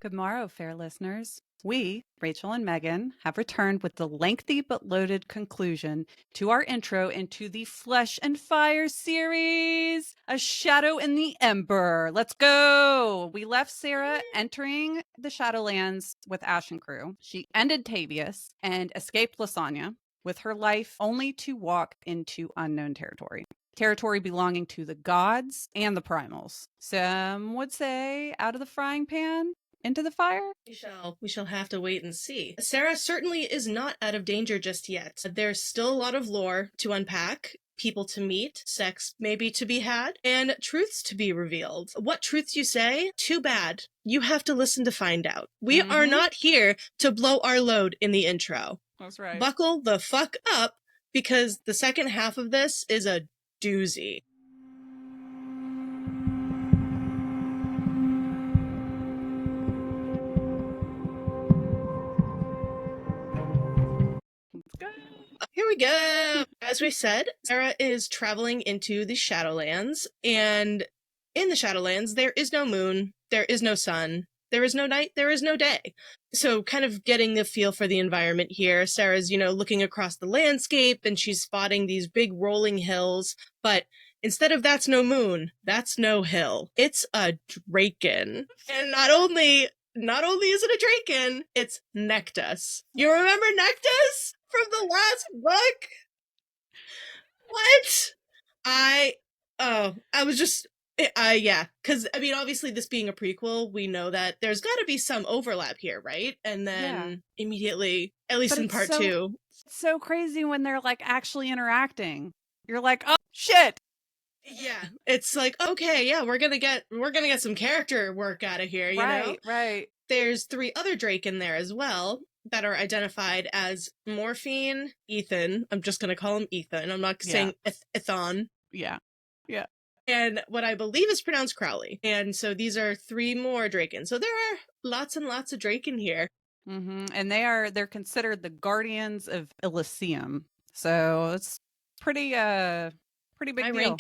Good morrow, fair listeners. We, Rachel and Megan, have returned with the lengthy but loaded conclusion to our intro into the Flesh and Fire series, A Shadow in the Ember. Let's go! We left Sera entering the Shadowlands with Ash and crew. She ended Tavius and escaped Lasagna with her life only to walk into unknown territory belonging to the gods and the primals. Some would say out of the frying pan into the fire? We shall have to wait and see. Sera certainly is not out of danger just yet. There's still a lot of lore to unpack, people to meet, sex maybe to be had, and truths to be revealed. What truths you say? Too bad. You have to listen to find out. We are not here to blow our load in the intro. That's right. Buckle the fuck up, because the second half of this is a doozy. Here we go. As we said, Sera is traveling into the Shadowlands, and in the Shadowlands, there is no moon, there is no sun, there is no night, there is no day. So kind of getting the feel for the environment here. Sera's, looking across the landscape, and she's spotting these big rolling hills, but instead of that's no moon, that's no hill. It's a draken. And not only is it a draken, it's Nectus. You remember Nectus from the last book? What? Yeah, because, obviously this being a prequel, we know that there's got to be some overlap here, right? And then immediately, at least in part two. It's so crazy when they're, actually interacting. You're like, oh, shit! Yeah, it's like, okay, yeah, we're gonna get some character work out of here, you know? Right. There's 3 other Drake in there as well that are identified as Morphine, Ethan. I'm just gonna call him Ethan. I'm not saying Ethan. Yeah. And what I believe is pronounced Crowley. And so these are 3 more Draken. So there are lots and lots of Draken here. Mm-hmm. And they're considered the guardians of Elysium. So it's pretty big deal.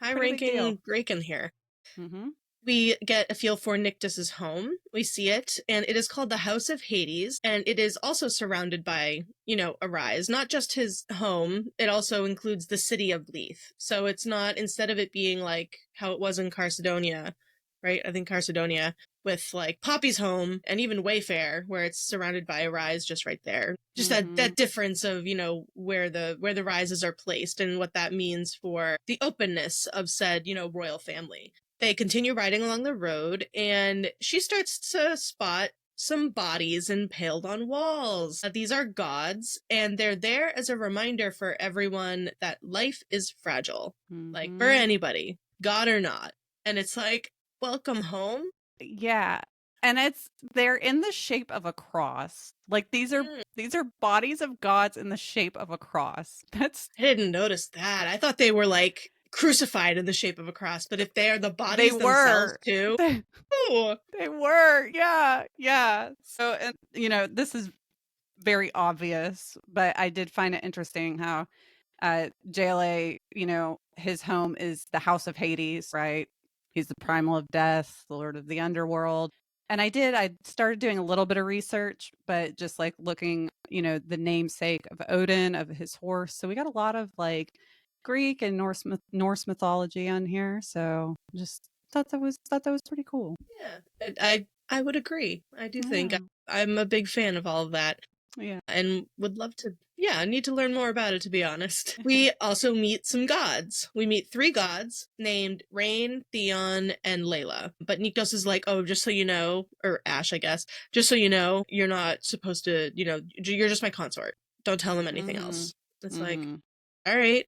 High ranking Draken here. Mm-hmm. We get a feel for Nictus's home. We see it, and it is called the House of Hades, and it is also surrounded by, a rise. Not just his home, it also includes the city of Leith. So it's not, instead of it being like how it was in Carcedonia, right? I think Carcedonia, with Poppy's home, and even Wayfair, where it's surrounded by a rise just right there. Just that difference of, where the rises are placed and what that means for the openness of said, royal family. They continue riding along the road, and she starts to spot some bodies impaled on walls. These are gods, and they're there as a reminder for everyone that life is fragile. For anybody, god or not. And it's like, welcome home. Yeah. And they're in the shape of a cross. These are bodies of gods in the shape of a cross. I didn't notice that. I thought they were crucified in the shape of a cross, but if they are the bodies themselves too. They were. Yeah. So, and this is very obvious, but I did find it interesting how JLA, his home is the House of Hades, right? He's the primal of death, the lord of the underworld. And I started doing a little bit of research, but just looking, the namesake of Odin, of his horse. So we got a lot of Greek and Norse mythology on here. So just thought that was pretty cool. Yeah, I would agree. I do think I'm a big fan of all of that. Yeah. And would love to, I need to learn more about it, to be honest. We also meet some gods. We meet 3 gods named Rain, Theon, and Layla. But Nikos is like, oh, just so you know, or Ash, I guess, just so you know, you're not supposed to, you're just my consort. Don't tell them anything else. It's like, all right.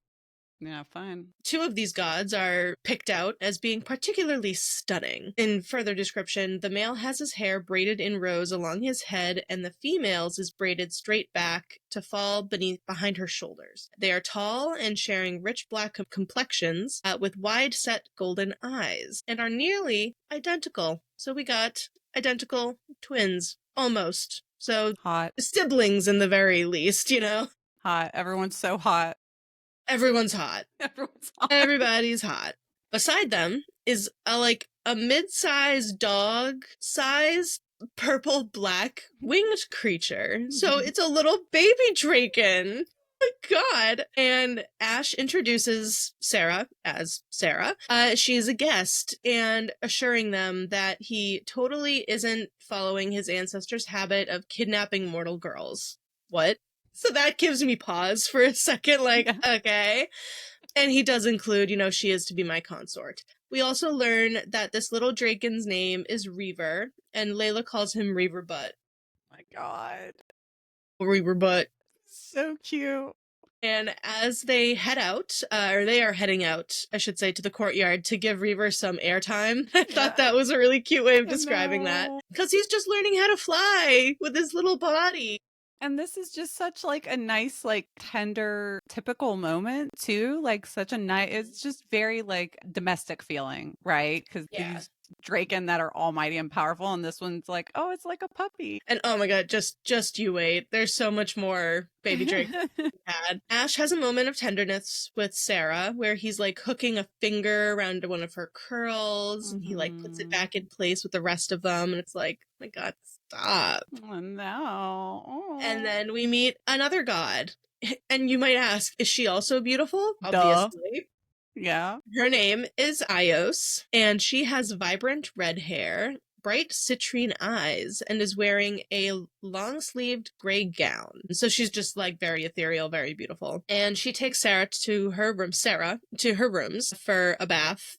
Yeah, fine. 2 of these gods are picked out as being particularly stunning. In further description, the male has his hair braided in rows along his head, and the female's is braided straight back to fall behind her shoulders. They are tall and sharing rich black complexions with wide-set golden eyes, and are nearly identical. So we got identical twins, almost. So hot siblings in the very least, Hot. Everyone's so hot. Everyone's hot. Everyone's hot. Everybody's hot. Beside them is a mid-sized dog-sized purple black winged creature. So it's a little baby draken. God. And Ash introduces Sera as Sera. She's a guest and assuring them that he totally isn't following his ancestors' habit of kidnapping mortal girls. What? So that gives me pause for a second, like, okay. And he does include, she is to be my consort. We also learn that this little draken's name is Reaver, and Layla calls him Reaver Butt. My God. Reaver Butt. So cute. And as they head out, or they are heading out, I should say, to the courtyard to give Reaver some airtime. I thought that was a really cute way of describing that. Because he's just learning how to fly with his little body. And this is just such like a nice, like tender, typical moment too. Like such a nice, it's just very like domestic feeling, right? Because these Draken that are almighty and powerful, and this one's like, oh, it's like a puppy. And oh my God, just you wait. There's so much more baby Drake had. Ash has a moment of tenderness with Sera where he's like hooking a finger around one of her curls and he like puts it back in place with the rest of them. And it's like, oh my God, stop. Oh no. Oh. And then we meet another god. And you might ask, is she also beautiful? Duh. Obviously. Yeah. Her name is Ios, and she has vibrant red hair, bright citrine eyes, and is wearing a long-sleeved gray gown. So she's just like very ethereal, very beautiful. And she takes Sera to her rooms for a bath,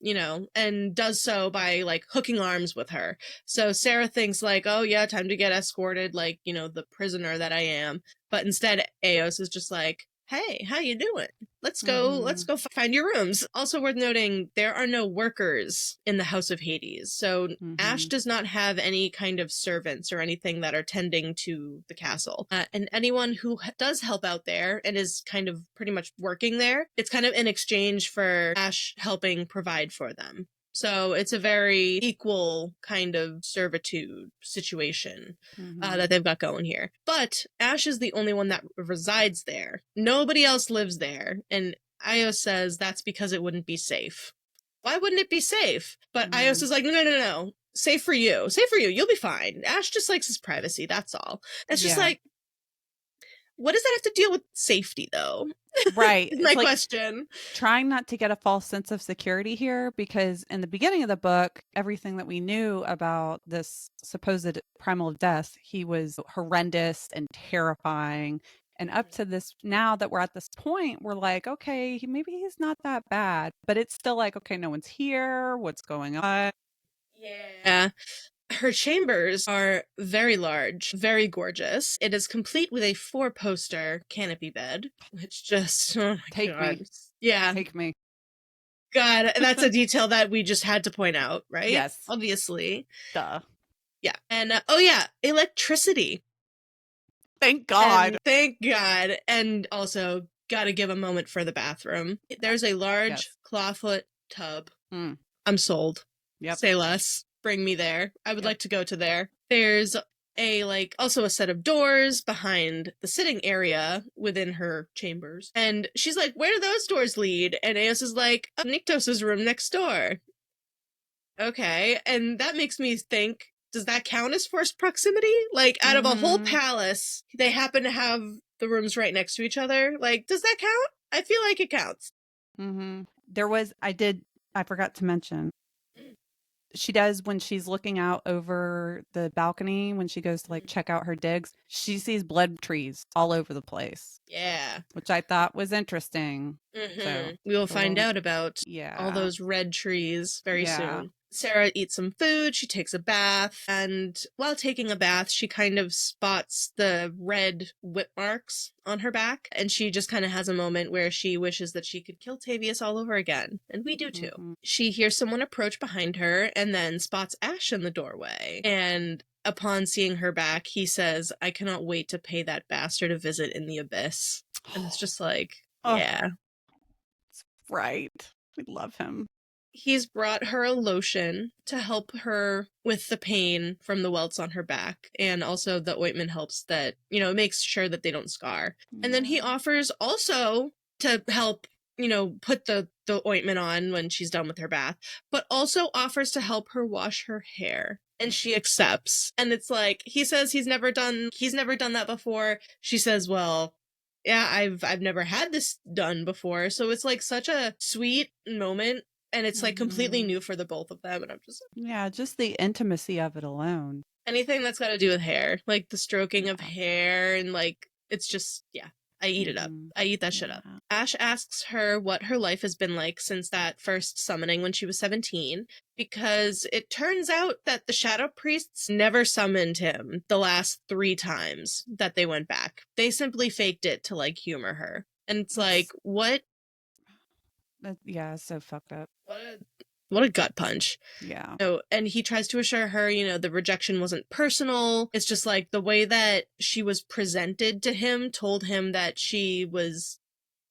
and does so by like hooking arms with her. So Sera thinks like, oh yeah, time to get escorted, like, the prisoner that I am. But instead, Eos is just like, hey, how you doing? Let's go find your rooms. Also worth noting, there are no workers in the House of Hades. So Ash does not have any kind of servants or anything that are tending to the castle. And anyone who does help out there and is kind of pretty much working there, it's kind of in exchange for Ash helping provide for them. So it's a very equal kind of servitude situation that they've got going here. But Ash is the only one that resides there. Nobody else lives there. And Ios says that's because it wouldn't be safe. Why wouldn't it be safe? But Ios is like, no. Safe for you. Safe for you. You'll be fine. Ash just likes his privacy. That's all. It's just like, what does that have to deal with safety, though? Right. Is my question. Trying not to get a false sense of security here, because in the beginning of the book, everything that we knew about this supposed primal of death, he was horrendous and terrifying. And up to this, now that we're at this point, we're like, okay, maybe he's not that bad. But it's still like, okay, no one's here. What's going on? Yeah. Her chambers are very large, very gorgeous. It is complete with a 4-poster canopy bed, which just, oh my Take God. me. Yeah. Take me. God, that's a detail that we just had to point out, right? Yes. Obviously. Duh. Yeah. And, electricity. Thank God. Thank God. And also, gotta give a moment for the bathroom. There's a large clawfoot tub. I'm sold. Yep. Say less. Bring me there. I would like to go to there. There's also a set of doors behind the sitting area within her chambers. And she's like, where do those doors lead? And Eos is like, Nyctos' room next door. Okay. And that makes me think, does that count as forced proximity? Like, out of a whole palace, they happen to have the rooms right next to each other. Like, does that count? I feel like it counts. There was, I forgot to mention, she does when she's looking out over the balcony, when she goes to like check out her digs, she sees blood trees all over the place. Yeah. Which I thought was interesting. So we will find out about all those red trees very soon. Sera eats some food, she takes a bath, and while taking a bath, she kind of spots the red whip marks on her back, and she just kind of has a moment where she wishes that she could kill Tavius all over again, and we do too. She hears someone approach behind her, and then spots Ash in the doorway, and upon seeing her back, he says, I cannot wait to pay that bastard a visit in the abyss. And it's just like, yeah. Right. We love him. He's brought her a lotion to help her with the pain from the welts on her back. And also the ointment helps that, it makes sure that they don't scar. And then he offers also to help, put the ointment on when she's done with her bath, but also offers to help her wash her hair. and she accepts. And it's like, he says he's never done that before. She says, well, yeah, I've never had this done before. So it's like such a sweet moment, and it's like completely Mhm. new for the both of them. And I'm just Yeah, just the intimacy of it alone. anything that's got to do with hair, like the stroking of Yeah. hair, and like it's just, yeah, I eat it up. Mhm. I eat that shit up. Yeah. Ash asks her what her life has been like since that first summoning when she was 17, because it turns out that the Shadow Priests never summoned him the last 3 times that they went back. They simply faked it to like humor her. And it's like, It's what? yeah, it's so fucked up. What a gut punch. Yeah. So, and he tries to assure her, the rejection wasn't personal. It's just like the way that she was presented to him told him that she was,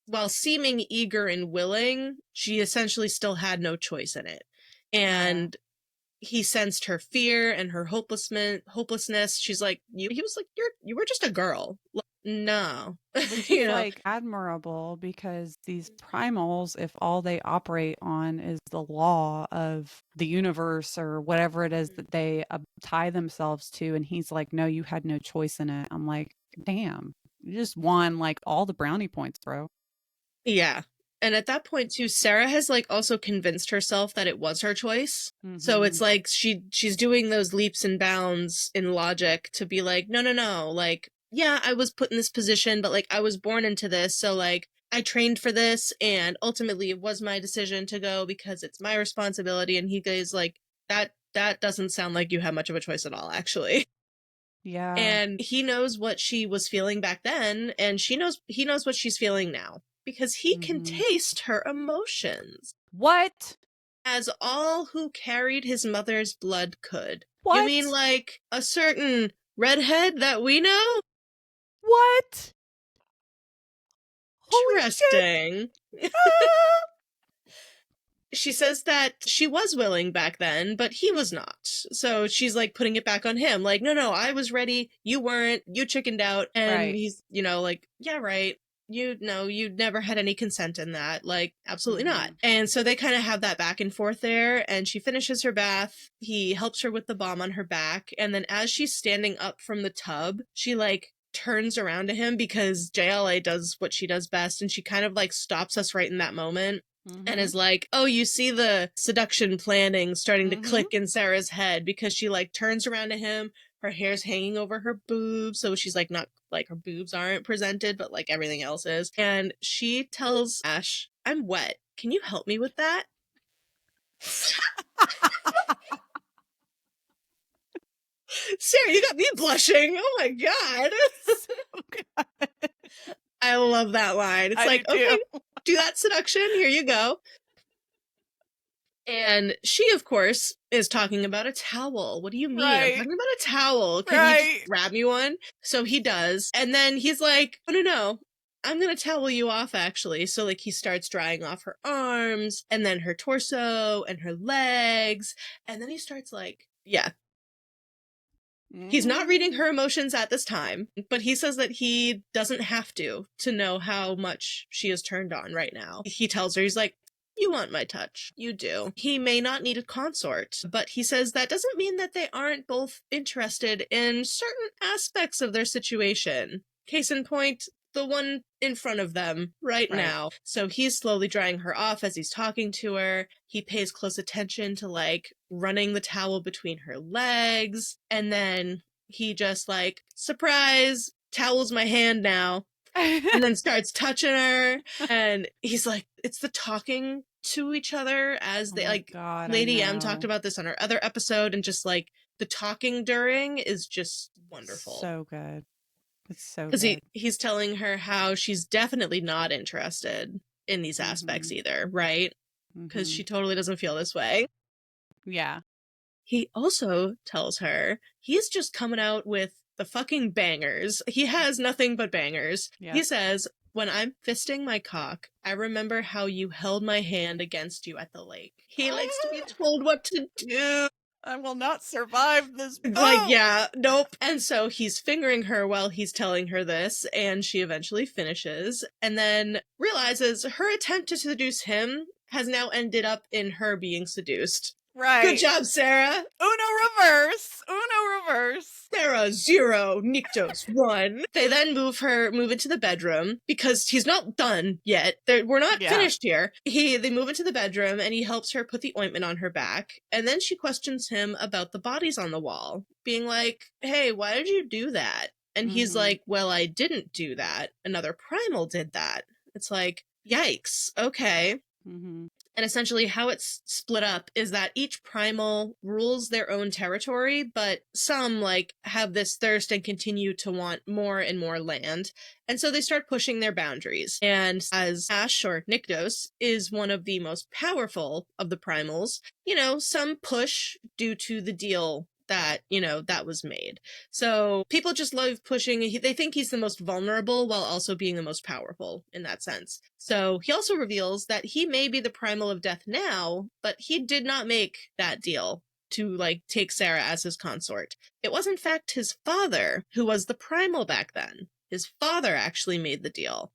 while seeming eager and willing, she essentially still had no choice in it. Yeah. And he sensed her fear and her hopelessness. She's like, he was like, you were just a girl. Like, no. Which you is know? like admirable because these primals, if all they operate on is the law of the universe or whatever it is that they tie themselves to, and he's like, no, you had no choice in it. I'm like, damn, you just won like all the brownie points, bro. Yeah. And at that point too, Sera has like also convinced herself that it was her choice. So Mm-hmm. it's like she's doing those leaps and bounds in logic to be like, no, no, no, like, yeah, I was put in this position, but like I was born into this, so like I trained for this, and ultimately it was my decision to go because it's my responsibility. And he goes like, that doesn't sound like you have much of a choice at all, actually. Yeah. And he knows what she was feeling back then, and he knows what she's feeling now because he can Mm-hmm. taste her emotions, What? as all who carried his mother's blood could. You mean What? like a certain redhead that we know? What? Holy shit. Interesting. Ah! She says that she was willing back then, but he was not. So she's like putting it back on him. Like, no, no, I was ready. You weren't. You chickened out. And Right. he's, like, yeah, right. You know, you never had any consent in that. Like, absolutely not. Mm-hmm. And so they kind of have that back and forth there. And she finishes her bath. He helps her with the bomb on her back. And then as she's standing up from the tub, she like turns around to him because JLA does what she does best. And she kind of like stops us right in that moment and Mm-hmm. is like, oh, you see the seduction planning starting to Mm-hmm. click in Sarah's head, because she like turns around to him, her hair's hanging over her boobs, so she's like not like her boobs aren't presented, but like everything else is. And she tells Ash, I'm wet. Can you help me with that? Sarah, you got me blushing. Oh my god. So good. I love that line. It's I like, do too. okay, do that seduction. Here you go. And she, of course, is talking about a towel. What do you mean? I'm Right. talking about a towel. Can you just Right. grab me one? So he does. And then he's like, oh, no, no. I'm going to towel you off, actually. So, like, he starts drying off her arms and then her torso and her legs. And then he starts, like, yeah. He's not reading her Mm-hmm. emotions at this time, but he says that he doesn't have to know how much she is turned on right now. He tells her, he's like, you want my touch. You do. He may not need a consort, but he says that doesn't mean that they aren't both interested in certain aspects of their situation. Case in point, the one in front of them right Right. now. So he's slowly drying her off as he's talking to her. He pays close attention to like running the towel between her legs. And then he just like, surprise, towel's my hand now. And then starts touching her. And he's like, it's the talking to each other as Oh they my like, God, I Lady M talked know. about this on her other episode, and just like the talking during is just wonderful. So good. It's so Because good. he's telling her how she's definitely not interested in these aspects Mm-hmm. either, right? Because Mm-hmm. she totally doesn't feel this way. Yeah. He also tells her he's just coming out with the fucking bangers. He has nothing but bangers. He Yep. says, when I'm fisting my cock, I remember how you held my hand against you at the lake. He likes to be told what to do. I will not survive this Like, boat. yeah, nope. And so he's fingering her while he's telling her this, and she eventually finishes, and then realizes her attempt to seduce him has now ended up in her being seduced. Good Right. job, Sera. Uno reverse. Uno reverse. Sera 0, Nyktos 1. They then move into the bedroom because he's not done yet. We're not Yeah. finished here. They move into the bedroom and he helps her put the ointment on her back. And then she questions him about the bodies on the wall, being like, hey, why did you do that? And he's like, well, I didn't do that. Another primal did that. It's like, yikes. Okay. And essentially how it's split up is that each primal rules their own territory, but some like have this thirst and continue to want more and more land. And so they start pushing their boundaries. And as Ash, or Nyktos, is one of the most powerful of the primals, some push due to the deal that, that was made. So people just love pushing. They think he's the most vulnerable while also being the most powerful in that sense. So he also reveals that he may be the primal of death now, but he did not make that deal to take Sera as his consort. It was in fact his father who was the primal back then. His father actually made the deal.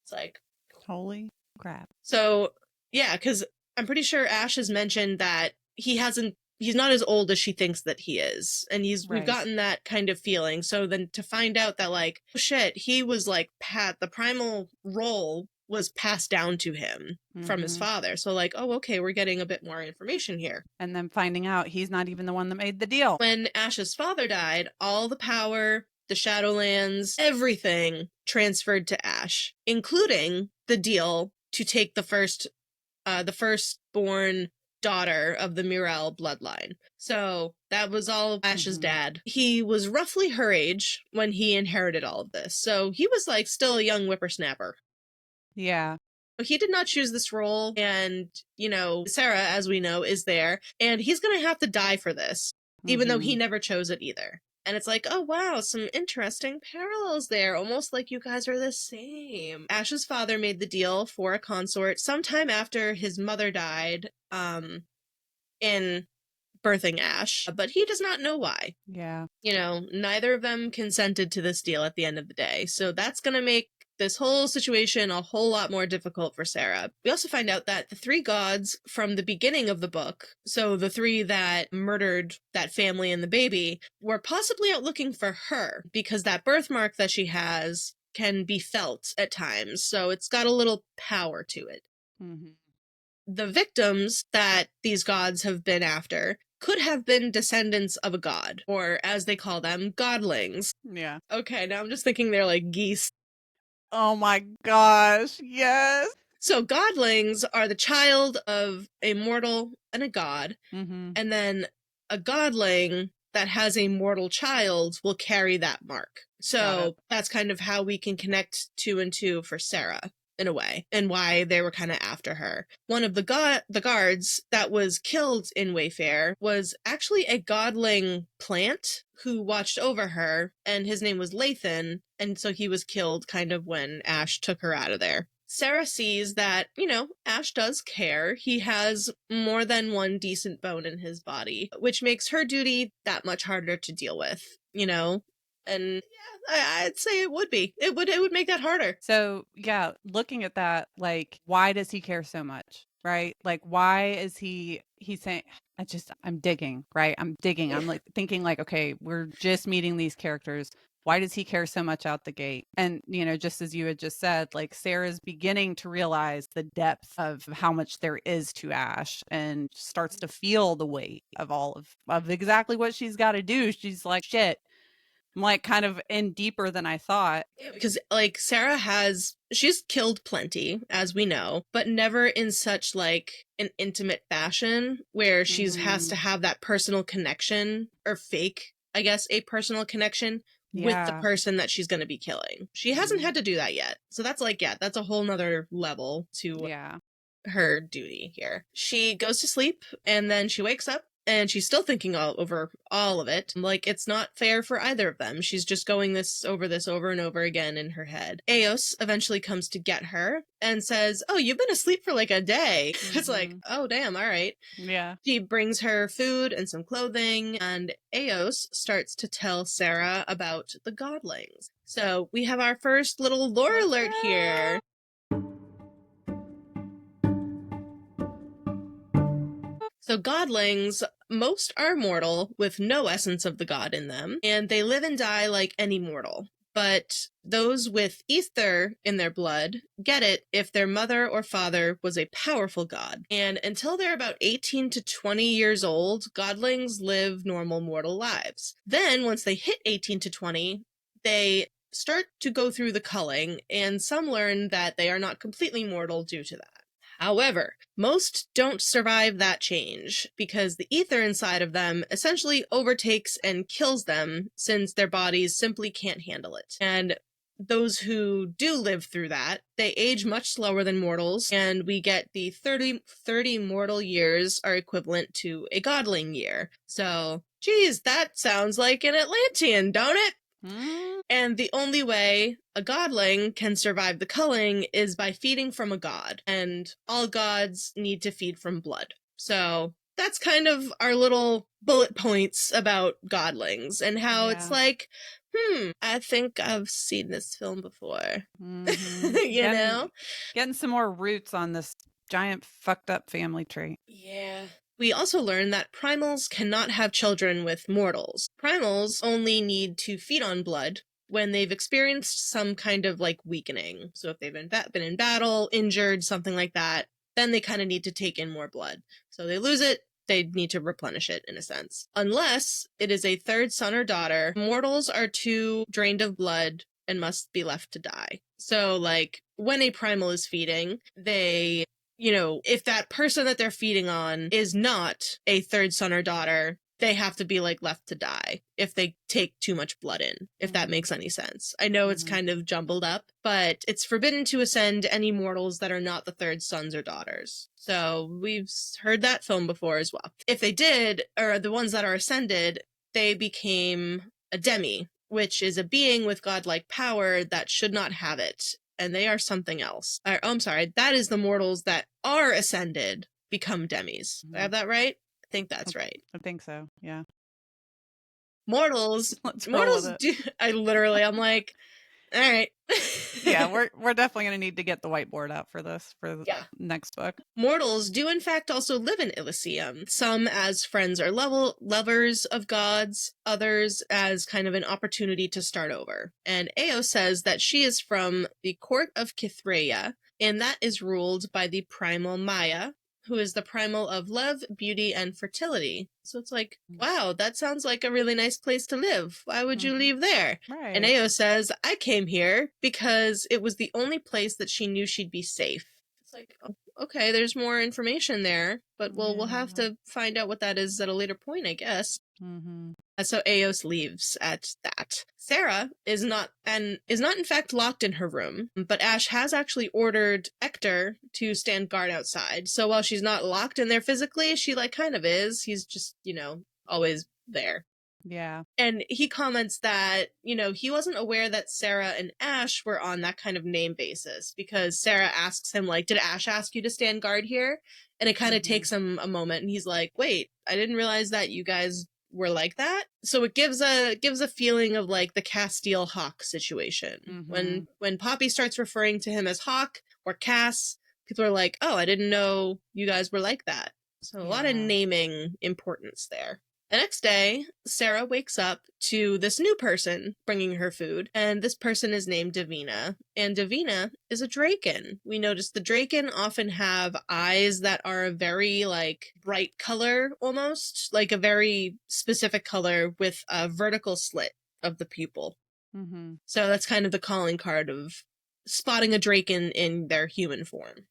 It's like, holy crap. So yeah, because I'm pretty sure Ash has mentioned that he's not as old as she thinks that he is. And we've gotten that kind of feeling. So then to find out that oh shit, he was the primal role was passed down to him from his father. So oh, okay, we're getting a bit more information here. And then finding out he's not even the one that made the deal. When Ash's father died, all the power, the Shadowlands, everything transferred to Ash, including the deal to take the firstborn daughter of the Murel bloodline. So that was all Ash's dad. He was roughly her age when he inherited all of this. So he was still a young whippersnapper. Yeah. He did not choose this role. And, Sera, as we know, is there. And he's going to have to die for this, even though he never chose it either. And it's oh, wow, some interesting parallels there. Almost like you guys are the same. Ash's father made the deal for a consort sometime after his mother died in birthing Ash, but he does not know why. Yeah. Neither of them consented to this deal at the end of the day. So that's going to make this whole situation a whole lot more difficult for Sera. We also find out that the 3 gods from the beginning of the book, so the 3 that murdered that family and the baby, were possibly out looking for her because that birthmark that she has can be felt at times. So it's got a little power to it. The victims that these gods have been after could have been descendants of a god, or as they call them, godlings. Yeah. Okay, now I'm just thinking they're like geese. Oh my gosh, yes. So godlings are the child of a mortal and a god, and then a godling that has a mortal child will carry that mark. So that's kind of how we can connect 2 and 2 for Sera, in a way, and why they were kind of after her. One of the guards that was killed in Wayfair was actually a godling plant who watched over her, and his name was Lathan, and so he was killed kind of when Ash took her out of there. Sera sees that, Ash does care. He has more than one decent bone in his body, which makes her duty that much harder to deal with, And yeah, I'd say it would be. It would make that harder. So yeah, looking at that, why does he care so much? Right? Why is he's saying, I'm digging, right? I'm digging. I'm thinking okay, we're just meeting these characters. Why does he care so much out the gate? And, just as you had just said, Sera's beginning to realize the depth of how much there is to Ash and starts to feel the weight of all of exactly what she's got to do. She's like, shit, I'm kind of in deeper than I thought. Because Sera she's killed plenty, as we know, but never in such an intimate fashion where she's has to have that personal connection, or fake, I guess, a personal connection with the person that she's going to be killing. She hasn't had to do that yet. So that's that's a whole nother level to her duty here. She goes to sleep and then she wakes up and she's still thinking over all of it. It's not fair for either of them. She's just going over and over again in her head. Eos eventually comes to get her and says, oh, you've been asleep for a day. It's oh, damn, all right. Yeah. She brings her food and some clothing, and Eos starts to tell Sera about the godlings. So we have our first little lore alert here. So godlings, most are mortal with no essence of the god in them, and they live and die like any mortal. But those with ether in their blood get it if their mother or father was a powerful god. And until they're about 18 to 20 years old, godlings live normal mortal lives. Then, once they hit 18 to 20, they start to go through the culling, and some learn that they are not completely mortal due to that. However, most don't survive that change because the ether inside of them essentially overtakes and kills them since their bodies simply can't handle it. And those who do live through that, they age much slower than mortals, and we get the 30 mortal years are equivalent to a godling year. So, geez, that sounds like an Atlantean, don't it? And the only way a godling can survive the culling is by feeding from a god, and all gods need to feed from blood. So that's kind of our little bullet points about godlings and how it's like, I think I've seen this film before. You know? Getting some more roots on this giant fucked up family tree. Yeah. We also learn that primals cannot have children with mortals. Primals only need to feed on blood when they've experienced some kind of like weakening. So if they've been in battle, injured, something like that, then they kind of need to take in more blood. So they lose it, they need to replenish it in a sense. Unless it is a third son or daughter, mortals are too drained of blood and must be left to die. So like when a primal is feeding, they, if that person that they're feeding on is not a third son or daughter, they have to be like left to die if they take too much blood in, if that makes any sense. I know it's kind of jumbled up, but it's forbidden to ascend any mortals that are not the third sons or daughters. So we've heard that film before as well. If they did, or the ones that are ascended, they became a demi, which is a being with godlike power that should not have it. And they are something else. That is the mortals that are ascended become demis. Do I have that right? I think that's right. I think so, yeah. Mortals do. I'm like, all right. Yeah, we're definitely going to need to get the whiteboard out for this, for the next book. Mortals do in fact also live in Elysium, some as friends or lovers of gods, others as kind of an opportunity to start over. And Ao says that she is from the court of Kithreia, and that is ruled by the primal Maya, who is the primal of love, beauty, and fertility. So it's like, wow, that sounds like a really nice place to live. Why would you leave there? Right. And Ao says, I came here because it was the only place that she knew she'd be safe. It's like, oh, okay, there's more information there, but we'll have to find out what that is at a later point, I guess. So Eos leaves at that. Sera is not in fact locked in her room, but Ash has actually ordered Ector to stand guard outside. So while she's not locked in there physically, she like kind of is. He's just, always there. Yeah. And he comments that, he wasn't aware that Sera and Ash were on that kind of name basis, because Sera asks him, like, did Ash ask you to stand guard here? And it kind of takes him a moment, and he's like, wait, I didn't realize that you guys were like that. So it gives a feeling of like the Castile Hawk situation. When Poppy starts referring to him as Hawk or Cass, people are like, oh, I didn't know you guys were like that. So a lot of naming importance there. The next day, Sera wakes up to this new person bringing her food, and this person is named Davina, and Davina is a Draken. We notice the Draken often have eyes that are a very, like, bright color, almost, like a very specific color with a vertical slit of the pupil. So that's kind of the calling card of spotting a Draken in their human form.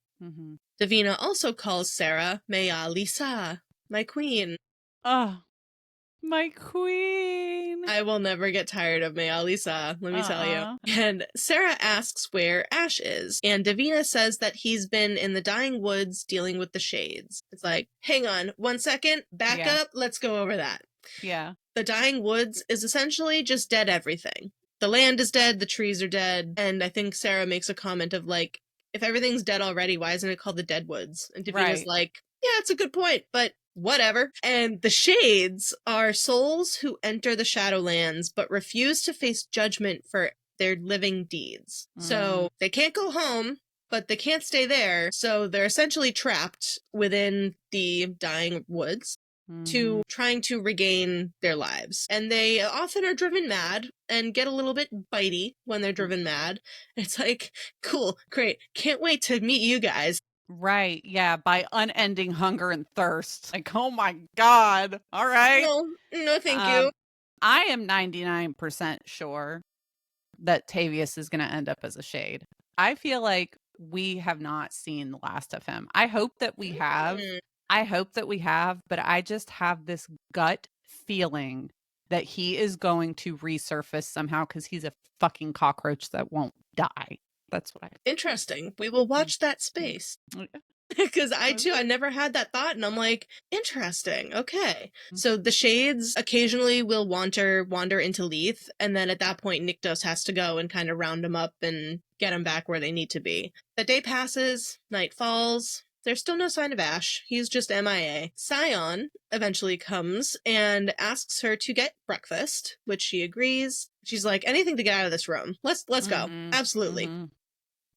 Davina also calls Sera Mea Lisa, my queen. Oh, my queen. I will never get tired of Mea Lisa, let me tell you. And Sera asks where Ash is, and Davina says that he's been in the dying woods dealing with the shades. It's like, hang on, 1 second, back up, let's go over that. Yeah. The dying woods is essentially just dead everything. The land is dead, the trees are dead, and I think Sera makes a comment of like, if everything's dead already, why isn't it called the Dead Woods? And Davina's like, yeah, it's a good point, but whatever. And the shades are souls who enter the Shadowlands but refuse to face judgment for their living deeds. So they can't go home, but they can't stay there. So they're essentially trapped within the dying woods to trying to regain their lives. And they often are driven mad and get a little bit bitey when they're driven mad. It's like, cool, great. Can't wait to meet you guys. Right. Yeah. By unending hunger and thirst. Like, oh my God. All right. No, thank you. I am 99% sure that Tavius is going to end up as a shade. I feel like we have not seen the last of him. I hope that we have. I hope that we have, but I just have this gut feeling that he is going to resurface somehow because he's a fucking cockroach that won't die. That's what I. Interesting. We will watch that space. Because I never had that thought, and I'm like, interesting. Okay. So the shades occasionally will wander into Leith, and then at that point, Nyktos has to go and kind of round them up and get them back where they need to be. The day passes, night falls. There's still no sign of Ash. He's just MIA. Scion eventually comes and asks her to get breakfast, which she agrees. She's like, anything to get out of this room. Let's go. Absolutely.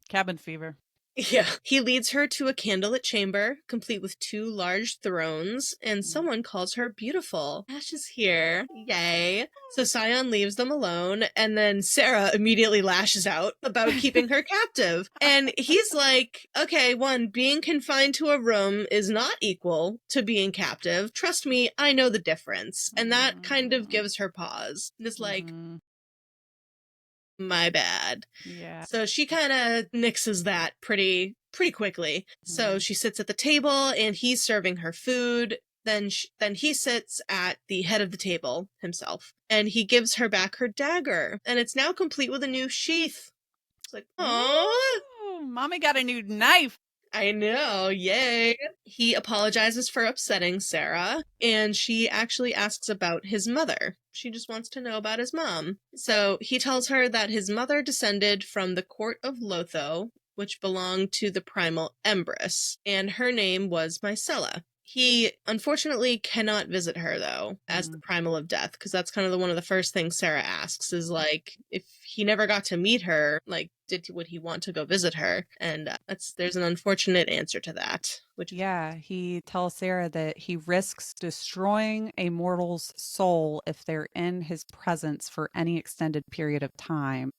Cabin fever. Yeah. He leads her to a candlelit chamber, complete with 2 large thrones, and someone calls her beautiful. Ash is here. Yay. So Scion leaves them alone, and then Sera immediately lashes out about keeping her captive. And he's like, okay, 1, being confined to a room is not equal to being captive. Trust me, I know the difference. And that kind of gives her pause. And it's like, my bad. Yeah. So she kind of nixes that pretty quickly. So she sits at the table and he's serving her food. Then he sits at the head of the table himself and he gives her back her dagger, and it's now complete with a new sheath. It's like, oh, mommy got a new knife. I know, yay. He apologizes for upsetting Sera, and she actually asks about his mother. She just wants to know about his mom. So he tells her that his mother descended from the court of Lotho, which belonged to the primal Empress, and her name was Mycella. He unfortunately cannot visit her, though, as the primal of death, because that's kind of one of the first things Sera asks is, like, if he never got to meet her, like, would he want to go visit her? And there's an unfortunate answer to that. He tells Sera that he risks destroying a mortal's soul if they're in his presence for any extended period of time.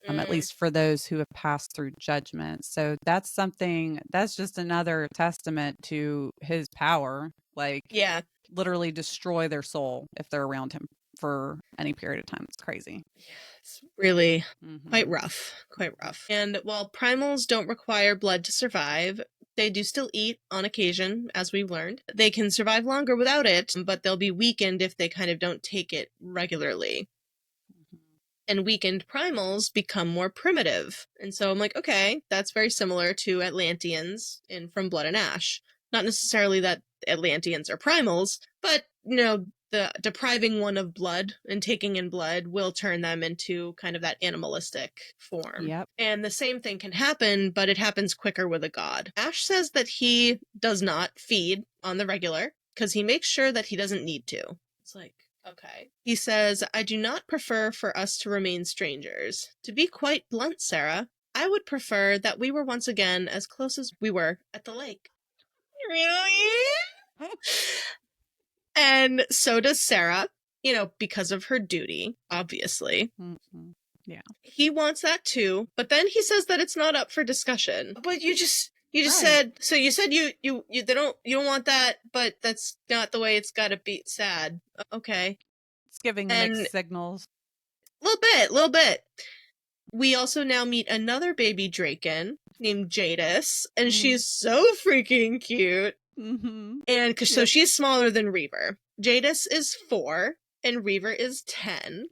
At least for those who have passed through judgment. So that's just another testament to his power. Like, literally destroy their soul if they're around him for any period of time. It's crazy. Yeah, it's really quite rough. And while primals don't require blood to survive, they do still eat on occasion, as we've learned. They can survive longer without it, but they'll be weakened if they kind of don't take it regularly. And weakened primals become more primitive. And so I'm like, okay, that's very similar to Atlanteans in From Blood and Ash. Not necessarily that Atlanteans are primals, but, the depriving one of blood and taking in blood will turn them into kind of that animalistic form. Yep. And the same thing can happen, but it happens quicker with a god. Ash says that he does not feed on the regular because he makes sure that he doesn't need to. It's like, okay. He says, I do not prefer for us to remain strangers. To be quite blunt, Sera, I would prefer that we were once again as close as we were at the lake. Really? And so does Sera, because of her duty, obviously. Yeah. He wants that too, but then he says that it's not up for discussion. But you just said, so you said you don't want that, but that's not the way it's got to be. Sad. Okay. It's giving mixed signals. Little bit. We also now meet another baby Draken named Jadis, and she's so freaking cute. And so she's smaller than Reaver. Jadis is 4, and Reaver is 10.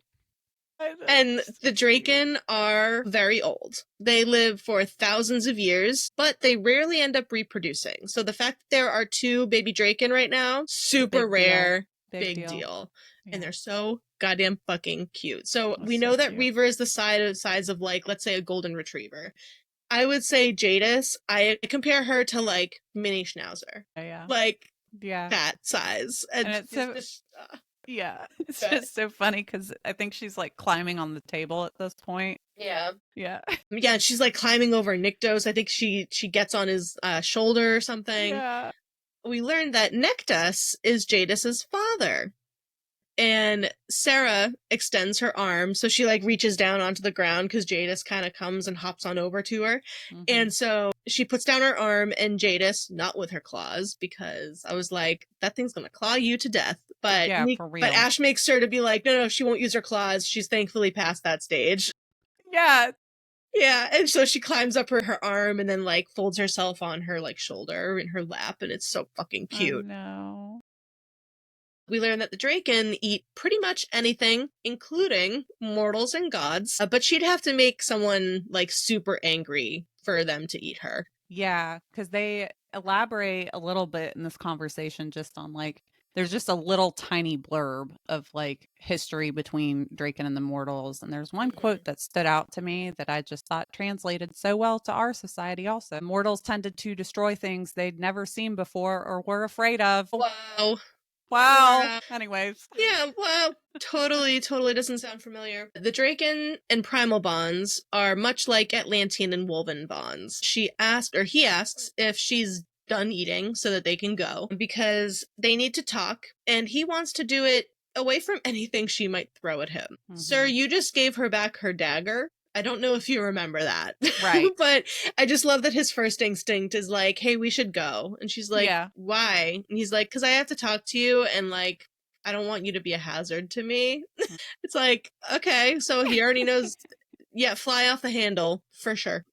And the Draken are very old. They live for thousands of years, but they rarely end up reproducing. So the fact that there are 2 baby Draken right now, super rare, big deal. Yeah. And they're so goddamn fucking cute. So we know that cute. Reaver is the size of, like, let's say a golden retriever. I would say Jadis, I compare her to, like, mini Schnauzer. Like, that size. And it's it's just so funny because I think she's, like, climbing on the table at this point. Yeah. Yeah. Yeah, she's like climbing over Nyktos. I think she gets on his shoulder or something. Yeah. We learned that Nyktos is Jadis's father. And Sera extends her arm, so she like reaches down onto the ground because Jadis kind of comes and hops on over to her. Mm-hmm. And so she puts down her arm, and Jadis, not with her claws, because I was like, that thing's gonna claw you to death. But Yeah, for but real. Ash makes sure to be like, no, she won't use her claws. She's thankfully past that stage. Yeah. Yeah, and so she climbs up her arm and then like folds herself on her like shoulder in her lap, and it's so fucking I cute. know. We learn that the Draken eat pretty much anything, including mortals and gods, but she'd have to make someone like super angry for them to eat her. Yeah, because they elaborate a little bit in this conversation just on like there's just a little tiny blurb of like history between Draken and the mortals. And there's one quote that stood out to me that I just thought translated so well to our society also. Mortals tended to destroy things they'd never seen before or were afraid of. Wow. Wow. Wow. Anyways. Yeah, wow. Totally doesn't sound familiar. The Draken and Primal bonds are much like Atlantean and Wolven bonds. He asks if she's done eating so that they can go because they need to talk, and he wants to do it away from anything she might throw at him. Sir, Mhm. you just gave her back her dagger. I don't know if you remember that. Right. But I just love that his first instinct is like, hey, we should go. And she's like, Yeah. why? And he's like, because I have to talk to you, and like, I don't want you to be a hazard to me. It's like, okay, so he already knows. Yeah, fly off the handle, for sure.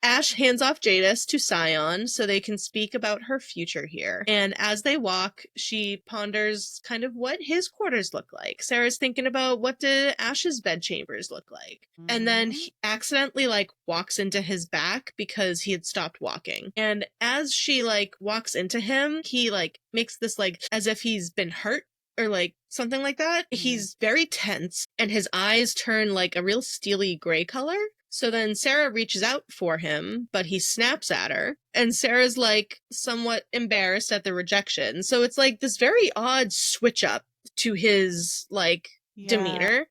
Ash hands off Jadis to Scion so they can speak about her future here. And as they walk, she ponders kind of what his quarters look like. Sarah's thinking about what do Ash's bedchambers look like. And then Mhm. he accidentally like walks into his back because he had stopped walking. And as she like walks into him, he like makes this like as if he's been hurt or like something like that. Mhm. He's very tense and his eyes turn like a real steely gray color. So then Sera reaches out for him, but he snaps at her, and Sarah's like somewhat embarrassed at the rejection. So it's like this very odd switch up to his like Yeah. demeanor.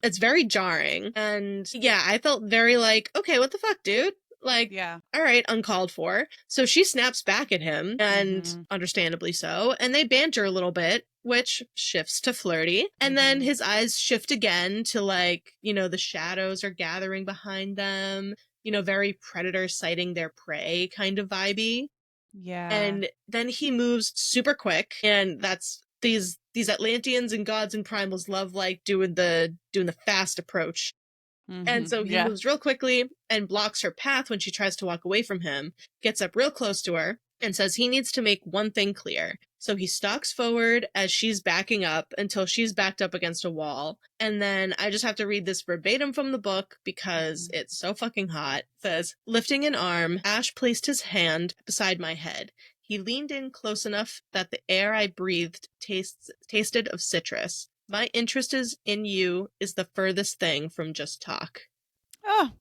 It's very jarring. And yeah, I felt very like, okay, what the fuck, dude? Like, Yeah. all right, uncalled for. So she snaps back at him, and Mhm. understandably so, and they banter a little bit, which shifts to flirty. And then Mhm. his eyes shift again to like, the shadows are gathering behind them, very predator sighting their prey kind of vibey. Yeah. And then he moves super quick, and that's these Atlanteans and gods and primals love like doing the fast approach. And Mhm. so he Yeah. moves real quickly and blocks her path when she tries to walk away from him, gets up real close to her, and says he needs to make one thing clear. So he stalks forward as she's backing up until she's backed up against a wall. And then I just have to read this verbatim from the book because Mhm. it's so fucking hot. It says, lifting an arm, Ash placed his hand beside my head. He leaned in close enough that the air I breathed tasted of citrus. My interest in you is the furthest thing from just talk. Oh,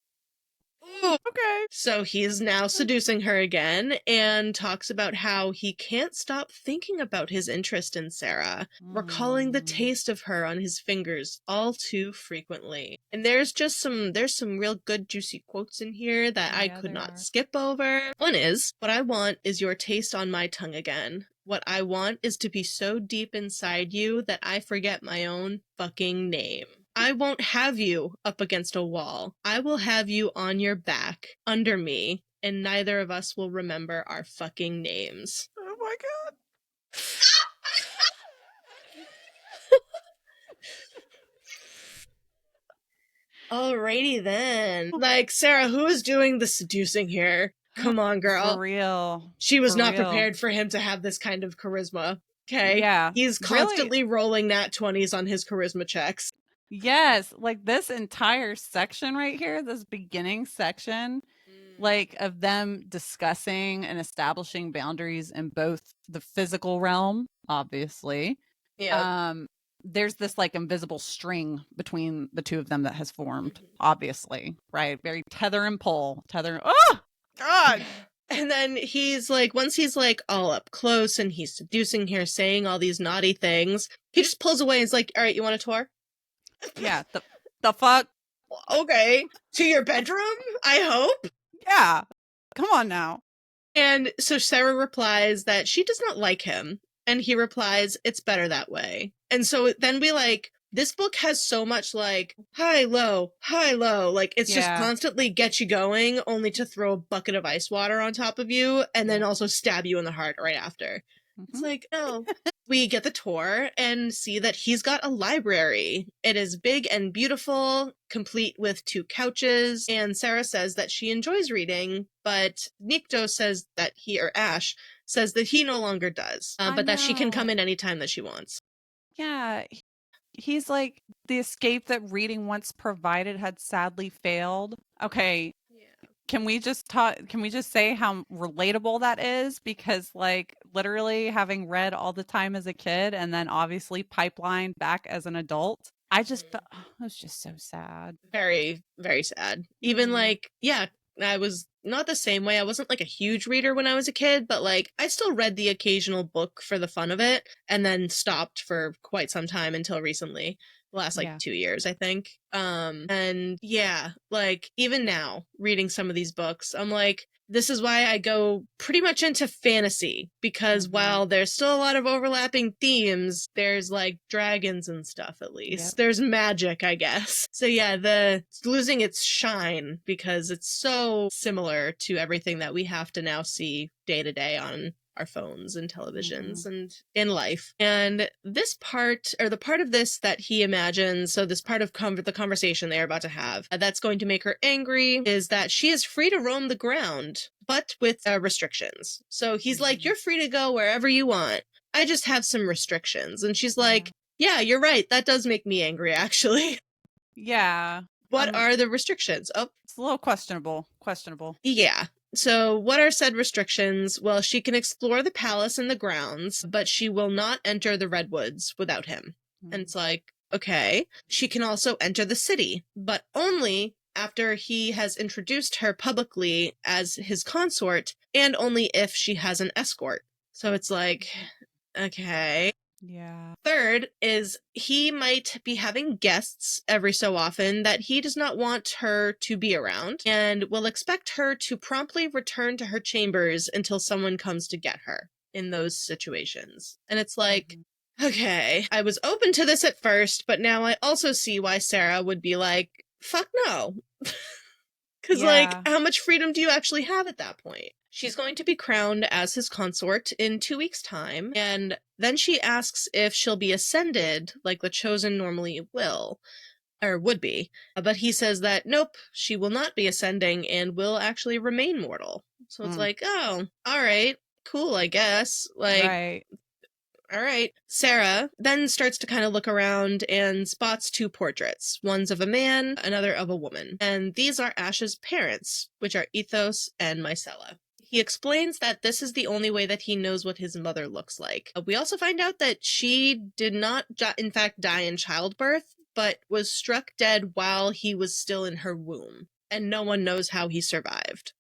Ooh. okay. So he's now seducing her again and talks about how he can't stop thinking about his interest in Sera, recalling the Mm. taste of her on his fingers all too frequently. And there's some real good juicy quotes in here that I Yeah, could there not are. skip over. One is, what I want is your taste on my tongue again. What I want is to be so deep inside you that I forget my own fucking name. I won't have you up against a wall. I will have you on your back, under me, and neither of us will remember our fucking names. Oh my god. Alrighty then. Like, Sera, who is doing the seducing here? Come on, For girl. real. She was For not real. prepared for him to have this kind of charisma. Okay? Yeah. He's Really. constantly rolling nat 20s on his charisma checks. Yes. Like this entire section right here, this beginning section, like of them discussing and establishing boundaries in both the physical realm, obviously. Yeah. Um, there's this like invisible string between the two of them that has formed, Mhm. obviously, right? Very tether and pull. Tether. Oh God. And then he's like, once he's like all up close and he's seducing her, saying all these naughty things, he just pulls away and is like, all right, you want a tour? Yeah. The fuck. Okay. To your bedroom, I hope? Yeah. Come on now. And so Sarah replies that she does not like him. And he replies, it's better that way. And so then we like, this book has so much like high, low, high, low. Like it's just Yeah. constantly get you going, only to throw a bucket of ice water on top of you and then Yep. also stab you in the heart right after. It's Mhm. like, oh. We get the tour and see that he's got a library. It is big and beautiful, complete with 2 couches. And Sarah says that she enjoys reading, but Nikto says that Ash says that he no longer does, I but that she can come know. in anytime that she wants. Yeah. He's like the escape that reading once provided had sadly failed. Okay, Yeah. can we just say how relatable that is? Because like literally having read all the time as a kid and then obviously pipelined back as an adult, I just felt it was just so sad. Very, very sad. Even Mhm. like, yeah, I was not the same way. I wasn't like a huge reader when I was a kid, but like I still read the occasional book for the fun of it and then stopped for quite some time until recently. The last like Yeah. 2 years, I think. And yeah, like even now, reading some of these books, I'm like, this is why I go pretty much into fantasy because Mhm. while there's still a lot of overlapping themes, there's like dragons and stuff at Yep. least. There's magic, I guess. So yeah, it's losing its shine because it's so similar to everything that we have to now see day to day on our phones and televisions Mhm. and in life. And this part, or the part of this that he imagines, so this part of the conversation they're about to have, that's going to make her angry is that she is free to roam the ground, but with restrictions. So he's like, Mhm. you're free to go wherever you want. I just have some restrictions. And she's Yeah. like, yeah, you're right. That does make me angry, actually. Yeah. What are the restrictions? Oh, It's a little questionable. Questionable. yeah. So, what are said restrictions? Well, she can explore the palace and the grounds, but she will not enter the redwoods without him. And Mm. it's like, okay. She can also enter the city, but only after he has introduced her publicly as his consort, and only if she has an escort. So it's like, okay. Yeah. Third is he might be having guests every so often that he does not want her to be around and will expect her to promptly return to her chambers until someone comes to get her in those situations. And it's like, Mhm. okay, I was open to this at first, but now I also see why Sarah would be like, fuck no. Because, like, Yeah. how much freedom do you actually have at that point? She's going to be crowned as his consort in 2 weeks' time, and then she asks if she'll be ascended like the chosen normally will, or would be. But he says that nope, she will not be ascending and will actually remain mortal. So it's Mm. like, oh, all right, cool, I guess. Like, Right. all right. Sarah then starts to kind of look around and spots 2 portraits. One's of a man, another of a woman. And these are Ash's parents, which are Ethos and Mycella. He explains that this is the only way that he knows what his mother looks like. We also find out that she did not, in fact, die in childbirth, but was struck dead while he was still in her womb. And no one knows how he survived.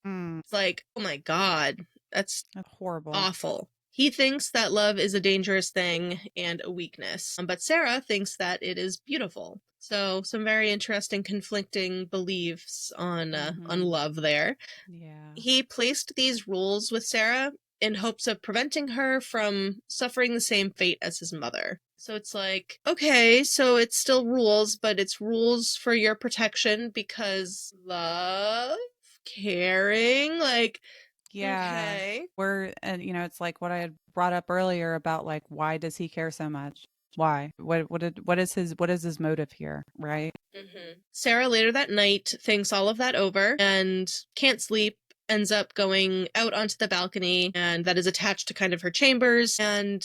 Mm. It's like, oh my God, that's That's horrible. awful. He thinks that love is a dangerous thing and a weakness, but Sarah thinks that it is beautiful. So some very interesting conflicting beliefs on Mhm. love there. Yeah. He placed these rules with Sarah in hopes of preventing her from suffering the same fate as his mother. So it's like, okay, so it's still rules, but it's rules for your protection because love, caring, like, Yeah. okay. And it's like what I had brought up earlier about like why does he care so much? Why? What is his motive here, right? Sarah later that night thinks all of that over and can't sleep, ends up going out onto the balcony and that is attached to kind of her chambers and,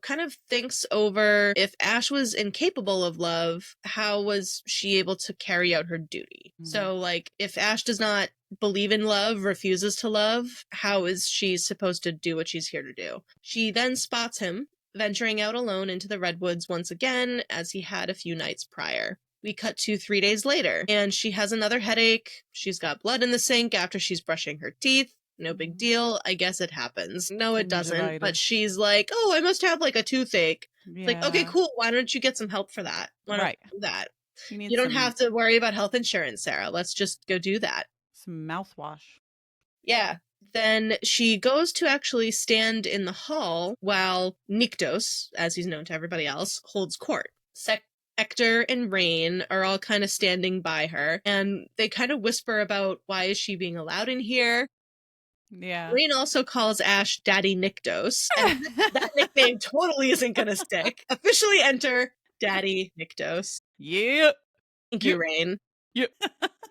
kind of thinks over if Ash was incapable of love, how was she able to carry out her duty? Mm. So, like, if Ash does not believe in love, refuses to love, how is she supposed to do what she's here to do? She then spots him venturing out alone into the redwoods once again, as he had a few nights prior. We cut to 3 days later, and she has another headache. She's got blood in the sink after she's brushing her teeth. No big Mhm. deal. I guess it happens. No, it doesn't. But Gingivitis. she's like, oh, I must have like a toothache. It's like, okay, Yeah. cool. Why don't you get some help for that? Why don't Right. you do that? You need You don't have to worry about health insurance, Sera. Let's just go do that. some mouthwash. Yeah. Then she goes to actually stand in the hall while Nyktos, as he's known to everybody else, holds court. Hector and Rain are all kind of standing by her, and they kind of whisper about why is she being allowed in here. Yeah. Rain also calls Ash Daddy Nyktos, and that nickname totally isn't going to stick. Officially enter Daddy Nyktos. Yep. Thank you, Rain. Yep.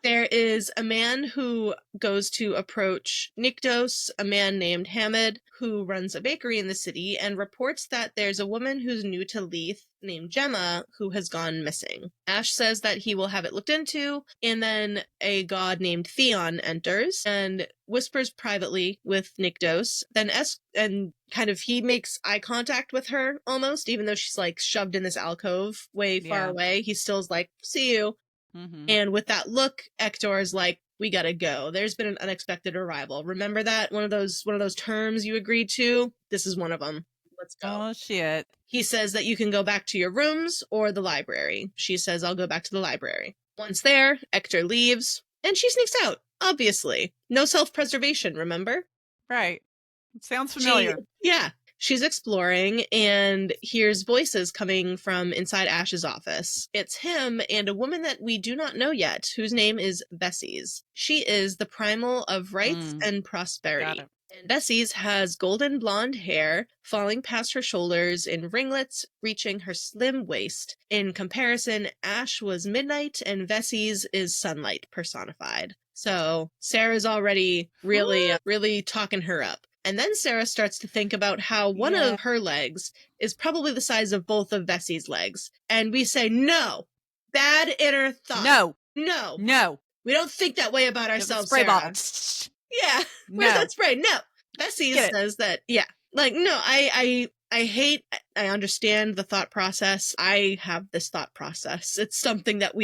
There is a man who goes to approach Nyktos, a man named Hamid, who runs a bakery in the city, and reports that there's a woman who's new to Leith named Gemma who has gone missing. Ash says that he will have it looked into, and then a god named Theon enters and whispers privately with Nyktos, then and kind of he makes eye contact with her almost, even though she's like shoved in this alcove way far away. He still's like, see you. Mm-hmm. And with that look, Hector is like, we gotta go. There's been an unexpected arrival. Remember that? One of those terms you agreed to? This is one of them. Let's go. Oh, shit. He says that you can go back to your rooms or the library. She says, I'll go back to the library. Once there, Hector leaves, and she sneaks out, obviously. No self-preservation, remember? Right. It sounds familiar. She's exploring and hears voices coming from inside Ash's office. It's him and a woman that we do not know yet, whose name is Bessies. She is the primal of rights and prosperity. And Bessies has golden blonde hair falling past her shoulders in ringlets, reaching her slim waist. In comparison, Ash was midnight and Bessies is sunlight personified. So Sarah's already really talking her up. And then Sera starts to think about how one of her legs is probably the size of both of Bessie's legs. And we say, no, bad inner thought. No. We don't think that way about ourselves, spray Sera. bottle. Yeah. Where's that spray? No. Bessie says that, like, no, I understand the thought process. I have this thought process. It's something that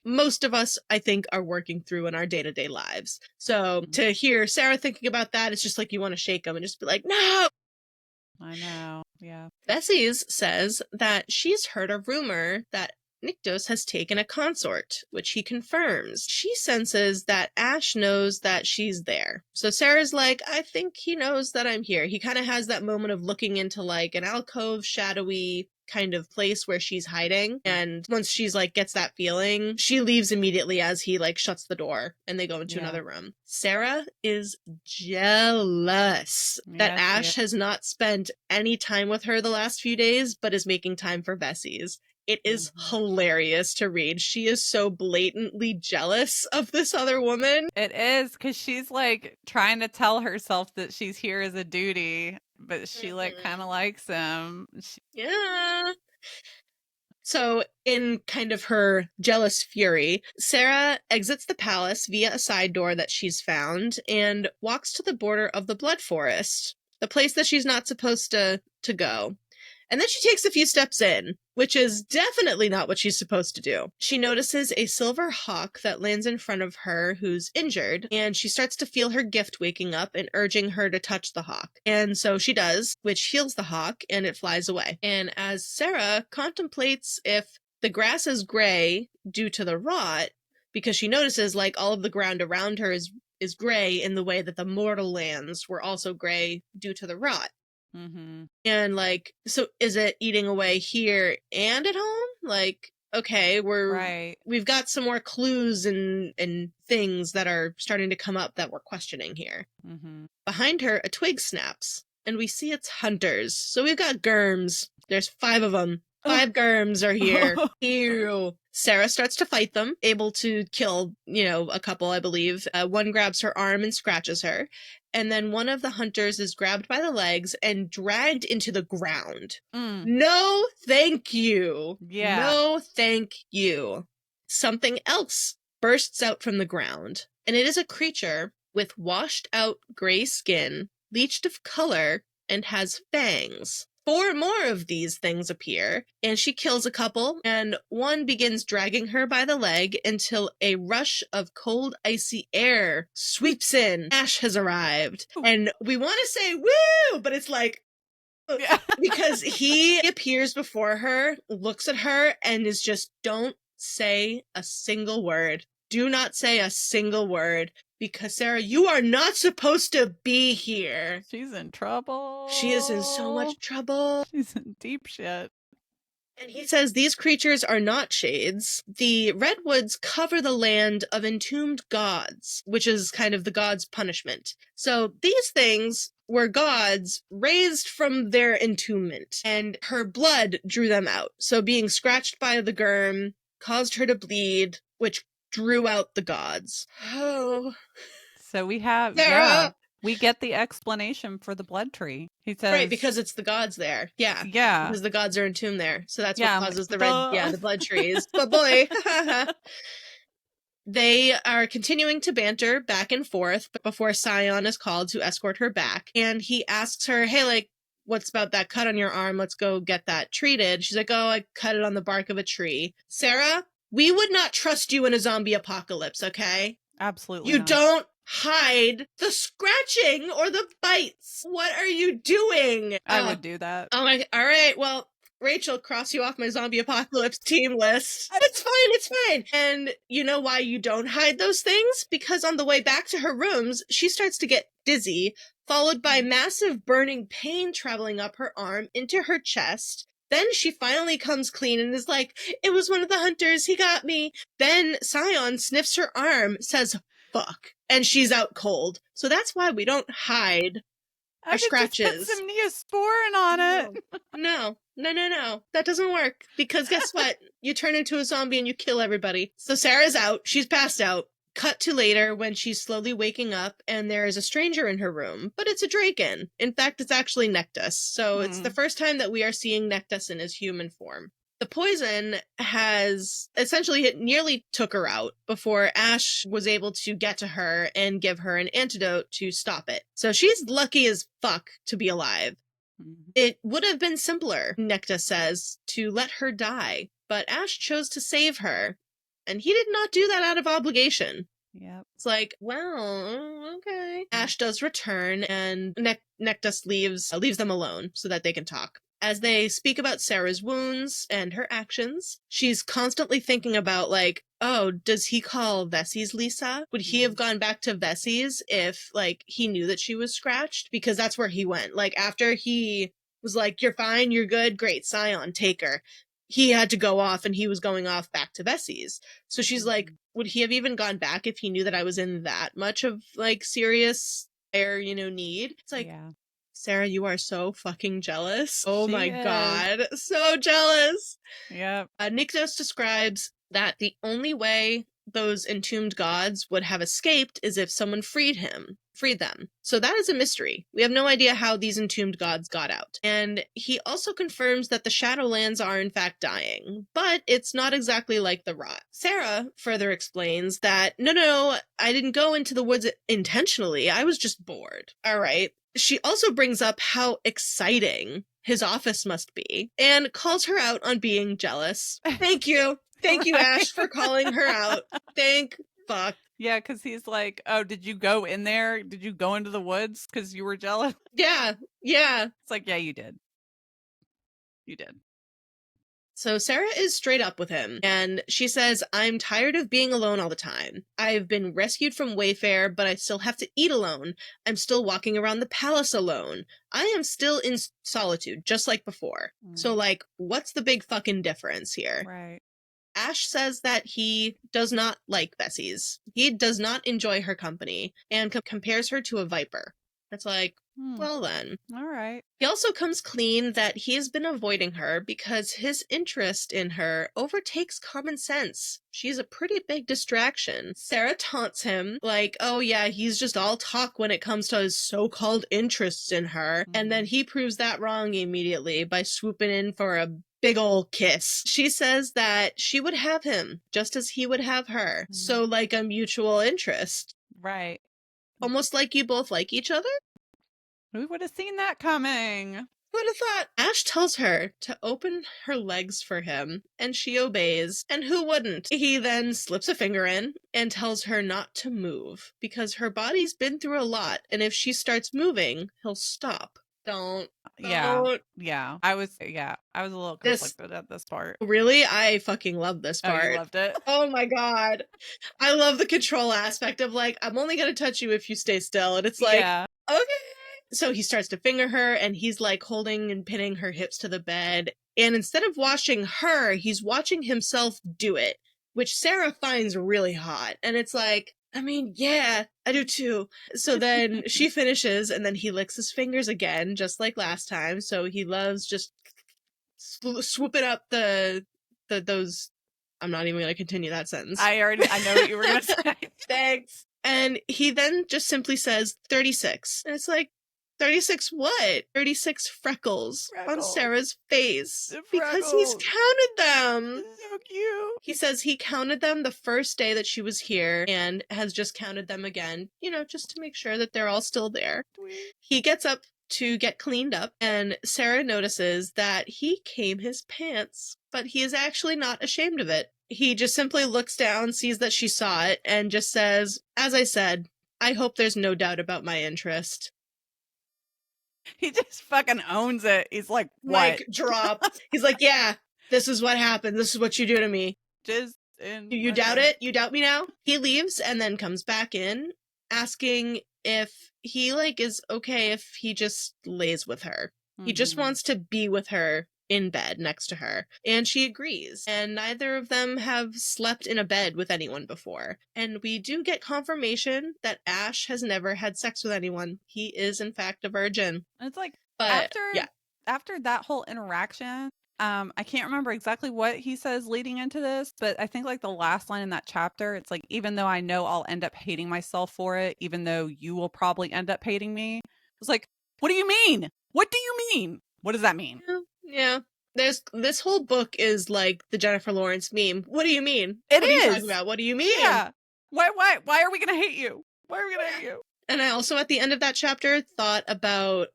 most of us, I think, are working through in our day-to-day lives. So to hear Sera thinking about that, it's just like you want to shake them and just be like, no! I know, yeah. Bessie's says that she's heard a rumor that Nyktos has taken a consort, which he confirms. She senses that Ash knows that she's there. So Sarah's like, I think he knows that I'm here. He kind of has that moment of looking into like an alcove, shadowy kind of place where she's hiding, and once she's like gets that feeling, she leaves immediately as he like shuts the door and they go into another room. Sera is jealous that Ash has not spent any time with her the last few days but is making time for Bessie's. It is hilarious to read. She is so blatantly jealous of this other woman. It is, because she's like trying to tell herself that she's here as a duty, but she like kind of likes him. Yeah. So in kind of her jealous fury, Sera exits the palace via a side door that she's found and walks to the border of the Blood Forest, the place that she's not supposed to go. And then she takes a few steps in, which is definitely not what she's supposed to do. She notices a silver hawk that lands in front of her who's injured, and she starts to feel her gift waking up and urging her to touch the hawk. And so she does, which heals the hawk, and it flies away. And as Sera contemplates if the grass is gray due to the rot, because she notices like all of the ground around her is gray in the way that the mortal lands were also gray due to the rot. And like, so is it eating away here and at home? Like, okay, we've got some more clues and things that are starting to come up that we're questioning here. Behind her, a twig snaps, and we see it's hunters. So we've got Germs. There's 5 of them. 5 Germs are here. Ew. Sera starts to fight them, able to kill, a couple, I believe. One grabs her arm and scratches her. And then one of the hunters is grabbed by the legs and dragged into the ground. No, thank you. Yeah. No, thank you. Something else bursts out from the ground. And it is a creature with washed out gray skin, bleached of color, and has fangs. 4 more of these things appear, and she kills a couple, and one begins dragging her by the leg until a rush of cold, icy air sweeps in. Ash has arrived, and we want to say, woo, but it's like, because he appears before her, looks at her, and is just, don't say a single word. Do not say a single word, because Sera, you are not supposed to be here. She's in trouble. She is in so much trouble. She's in deep shit. And he says these creatures are not shades. The redwoods cover the land of entombed gods, which is kind of the gods' punishment. So these things were gods raised from their entombment, and her blood drew them out. So being scratched by the germ caused her to bleed, which drew out the gods. Oh. So we have, Sera! we get the explanation for the blood tree. He says, Right, because it's the gods there. Yeah. yeah, Because the gods are entombed there. So that's Yeah, what I'm like, causes the "Duh." the blood trees. But boy. They are continuing to banter back and forth before Scion is called to escort her back. And he asks her, hey, like, what's about that cut on your arm? Let's go get that treated. She's like, oh, I cut it on the bark of a tree. Sera, we would not trust you in a zombie apocalypse, okay? Absolutely You not. don't hide the scratching or the bites. What are you doing? I would do that. Oh my, all right, well, Rachel, cross you off my zombie apocalypse team list. It's fine, it's fine. And you know why you don't hide those things? Because on the way back to her rooms, she starts to get dizzy, followed by massive burning pain traveling up her arm into her chest. Then she finally comes clean and is like, it was one of the hunters, he got me. Then Scion sniffs her arm, says, fuck, and she's out cold. So that's why we don't hide I our could scratches. just put some Neosporin on it. No. That doesn't work. Because guess what? You turn into a zombie and you kill everybody. So Sarah's out. She's passed out. Cut to later when she's slowly waking up and there is a stranger in her room, but it's a Draken. In fact, it's actually Nectus. So it's the first time that we are seeing Nectus in his human form. The poison has essentially nearly took her out before Ash was able to get to her and give her an antidote to stop it. So she's lucky as fuck to be alive. It would have been simpler, Nectus says, to let her die, but Ash chose to save her, and he did not do that out of obligation. Yep. It's like, well, okay. Ash does return, and Nectus leaves them alone so that they can talk. As they speak about Sera's wounds and her actions, she's constantly thinking about, like, oh, does he call Vessi's Lisa? Would he have gone back to Vessi's if, like, he knew that she was scratched? Because that's where he went. Like, after he was like, you're fine, you're good, great, Scion, take her. He had to go off, and he was going off back to Vessi's. So she's like, would he have even gone back if he knew that I was in that much of, like, serious need? It's like, yeah. Sera, you are so fucking jealous. Oh She my is. god. So jealous. Yep. Nyktos describes that the only way those entombed gods would have escaped is if someone freed them. So that is a mystery. We have no idea how these entombed gods got out. And he also confirms that the Shadowlands are in fact dying, but it's not exactly like the rot. Sera further explains that, no, I didn't go into the woods intentionally. I was just bored. All right. She also brings up how exciting his office must be and calls her out on being jealous. Thank you. Thank you, Ash, for calling her out. Thank fuck. Yeah, because he's like, oh, did you go in there? Did you go into the woods because you were jealous? Yeah. It's like, yeah, you did. You did. So Sera is straight up with him, and she says, I'm tired of being alone all the time. I've been rescued from Wayfair, but I still have to eat alone. I'm still walking around the palace alone. I am still in solitude, just like before. So, like, what's the big fucking difference here? Right. Ash says that he does not like Vessi's. He does not enjoy her company, and compares her to a viper. It's like, well then. All right. He also comes clean that he has been avoiding her because his interest in her overtakes common sense. She's a pretty big distraction. Sera taunts him, like, oh yeah, he's just all talk when it comes to his so-called interests in her, and then he proves that wrong immediately by swooping in for a big ol' kiss. She says that she would have him, just as he would have her. So, like a mutual interest. Right. Almost like you both like each other? Who would have seen that coming? Who would have thought? Ash tells her to open her legs for him, and she obeys. And who wouldn't? He then slips a finger in and tells her not to move, because her body's been through a lot, and if she starts moving, he'll stop. Don't. Yeah. Don't. Yeah. I was a little This conflicted at this part. really, I fucking love this Oh, you part. loved it? Oh my god. I love the control aspect of like, I'm only gonna touch you if you stay still. And it's like, Yeah. okay. So he starts to finger her and he's like holding and pinning her hips to the bed. And instead of watching her, he's watching himself do it, which Sera finds really hot. And it's like, I mean, yeah, I do too. So then she finishes and then he licks his fingers again, just like last time. So he loves just swooping up those. I'm not even going to continue that sentence. I know what you were going to say. Thanks. And he then just simply says 36. And it's like, 36 what? 36 freckles on Sarah's face. Because he's counted them. So cute. He says he counted them the first day that she was here and has just counted them again, just to make sure that they're all still there. Sweet. He gets up to get cleaned up, and Sera notices that he came his pants, but he is actually not ashamed of it. He just simply looks down, sees that she saw it, and just says, as I said, I hope there's no doubt about my interest. He just fucking owns it. He's like, what? Mic drop. He's like, yeah, this is what happened. This is what you do to me. Just in You doubt it? You doubt me now? He leaves and then comes back in, asking if he, is okay if he just lays with her. He just wants to be with her in bed next to her. And she agrees. And neither of them have slept in a bed with anyone before. And we do get confirmation that Ash has never had sex with anyone. He is, in fact, a virgin. It's like, But, after that whole interaction, I can't remember exactly what he says leading into this, but I think the last line in that chapter, it's like, even though I know I'll end up hating myself for it, even though you will probably end up hating me. It's like, what do you mean? What do you mean? What does that mean? Yeah. This whole book is like the Jennifer Lawrence meme. What do you mean? What are you talking about? What do you mean? Yeah. Why are we gonna hate you? Why are we gonna hate you? And I also, at the end of that chapter, thought about,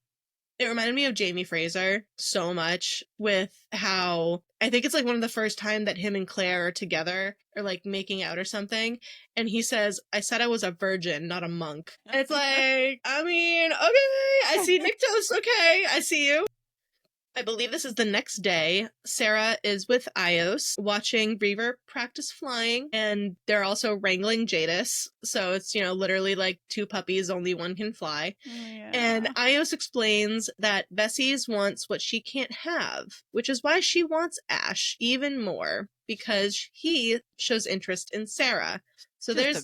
it reminded me of Jamie Fraser so much, with how I think it's one of the first time that him and Claire are together or making out or something. And he says, I said I was a virgin, not a monk. And it's like, I mean, okay, I see Nyctos. Okay, I see you. I believe this is the next day. Sera is with Ios watching Reaver practice flying, and they're also wrangling Jadis. So it's, literally two puppies, only one can fly. Yeah. And Ios explains that Vessies wants what she can't have, which is why she wants Ash even more, because he shows interest in Sera. So there's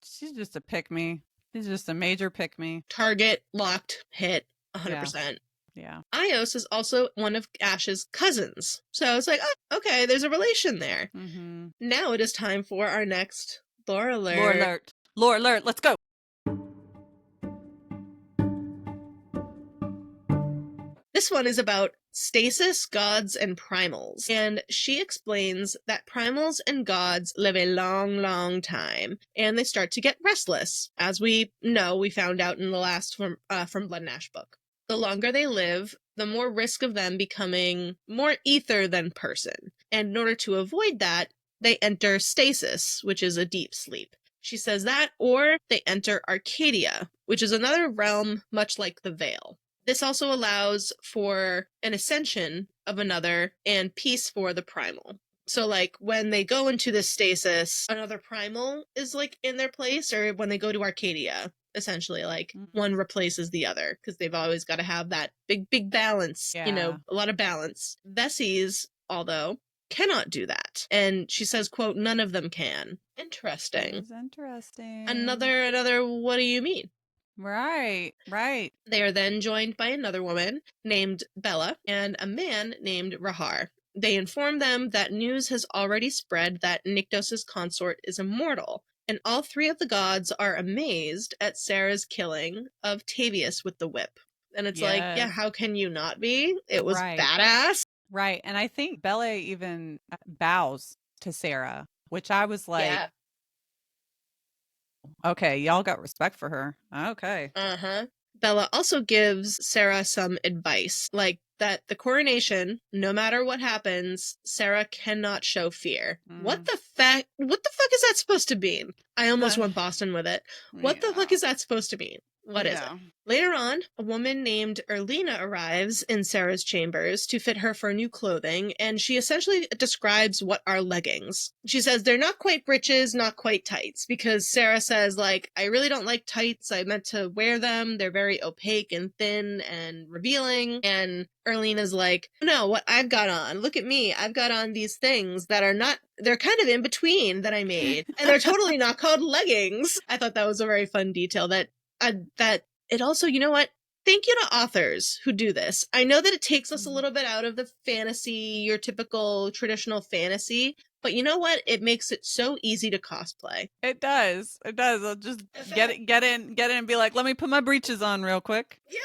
she's just a pick-me. She's just a major pick-me. Target, locked, hit, 100%. Yeah. Ios is also one of Ash's cousins. So it's like, oh, okay, there's a relation there. Mm-hmm. Now it is time for our next lore alert. Lore alert. Lore alert. Let's go. This one is about stasis, gods, and primals. And she explains that primals and gods live a long, long time, and they start to get restless. As we know, we found out in the last from Blood and Ash book. The longer they live, the more risk of them becoming more ether than person. And in order to avoid that, they enter stasis, which is a deep sleep. She says that, or they enter Arcadia, which is another realm much like the Veil. This also allows for an ascension of another and peace for the primal. So, when they go into this stasis, another primal is, in their place, or when they go to Arcadia, essentially, one replaces the other, because they've always got to have that big balance, a lot of balance. Vessies, although, cannot do that. And she says, quote, none of them can. Interesting. That is interesting. Another, what do you mean? Right. They are then joined by another woman named Bella and a man named Rahar. They inform them that news has already spread that Nyctos' consort is immortal, and all three of the gods are amazed at Sera's killing of Tavius with the whip. And it's how can you not be? It was badass. Right. And I think Bella even bows to Sera, which I was like, okay, y'all got respect for her. Okay. Uh-huh. Bella also gives Sera some advice, that the coronation, no matter what happens, Sera cannot show fear. What the fuck is that supposed to mean? I almost went Boston with it. What the fuck is that supposed to mean? What is it? No. Later on, a woman named Erlina arrives in Sera's chambers to fit her for new clothing, and she essentially describes what are leggings. She says they're not quite breeches, not quite tights, because Sera says, like, I really don't like tights. I meant to wear them. They're very opaque and thin and revealing. And Erlina's like, no, what I've got on, look at me. I've got on these things that are not, they're kind of in between that I made, and they're totally not called leggings. I thought that was a very fun detail that it also, you know what? Thank you to authors who do this. I know that it takes us a little bit out of the fantasy, your typical traditional fantasy, but you know what? It makes it so easy to cosplay. It does. It does. I'll just get in and be like, let me put my breeches on real quick. Yeah.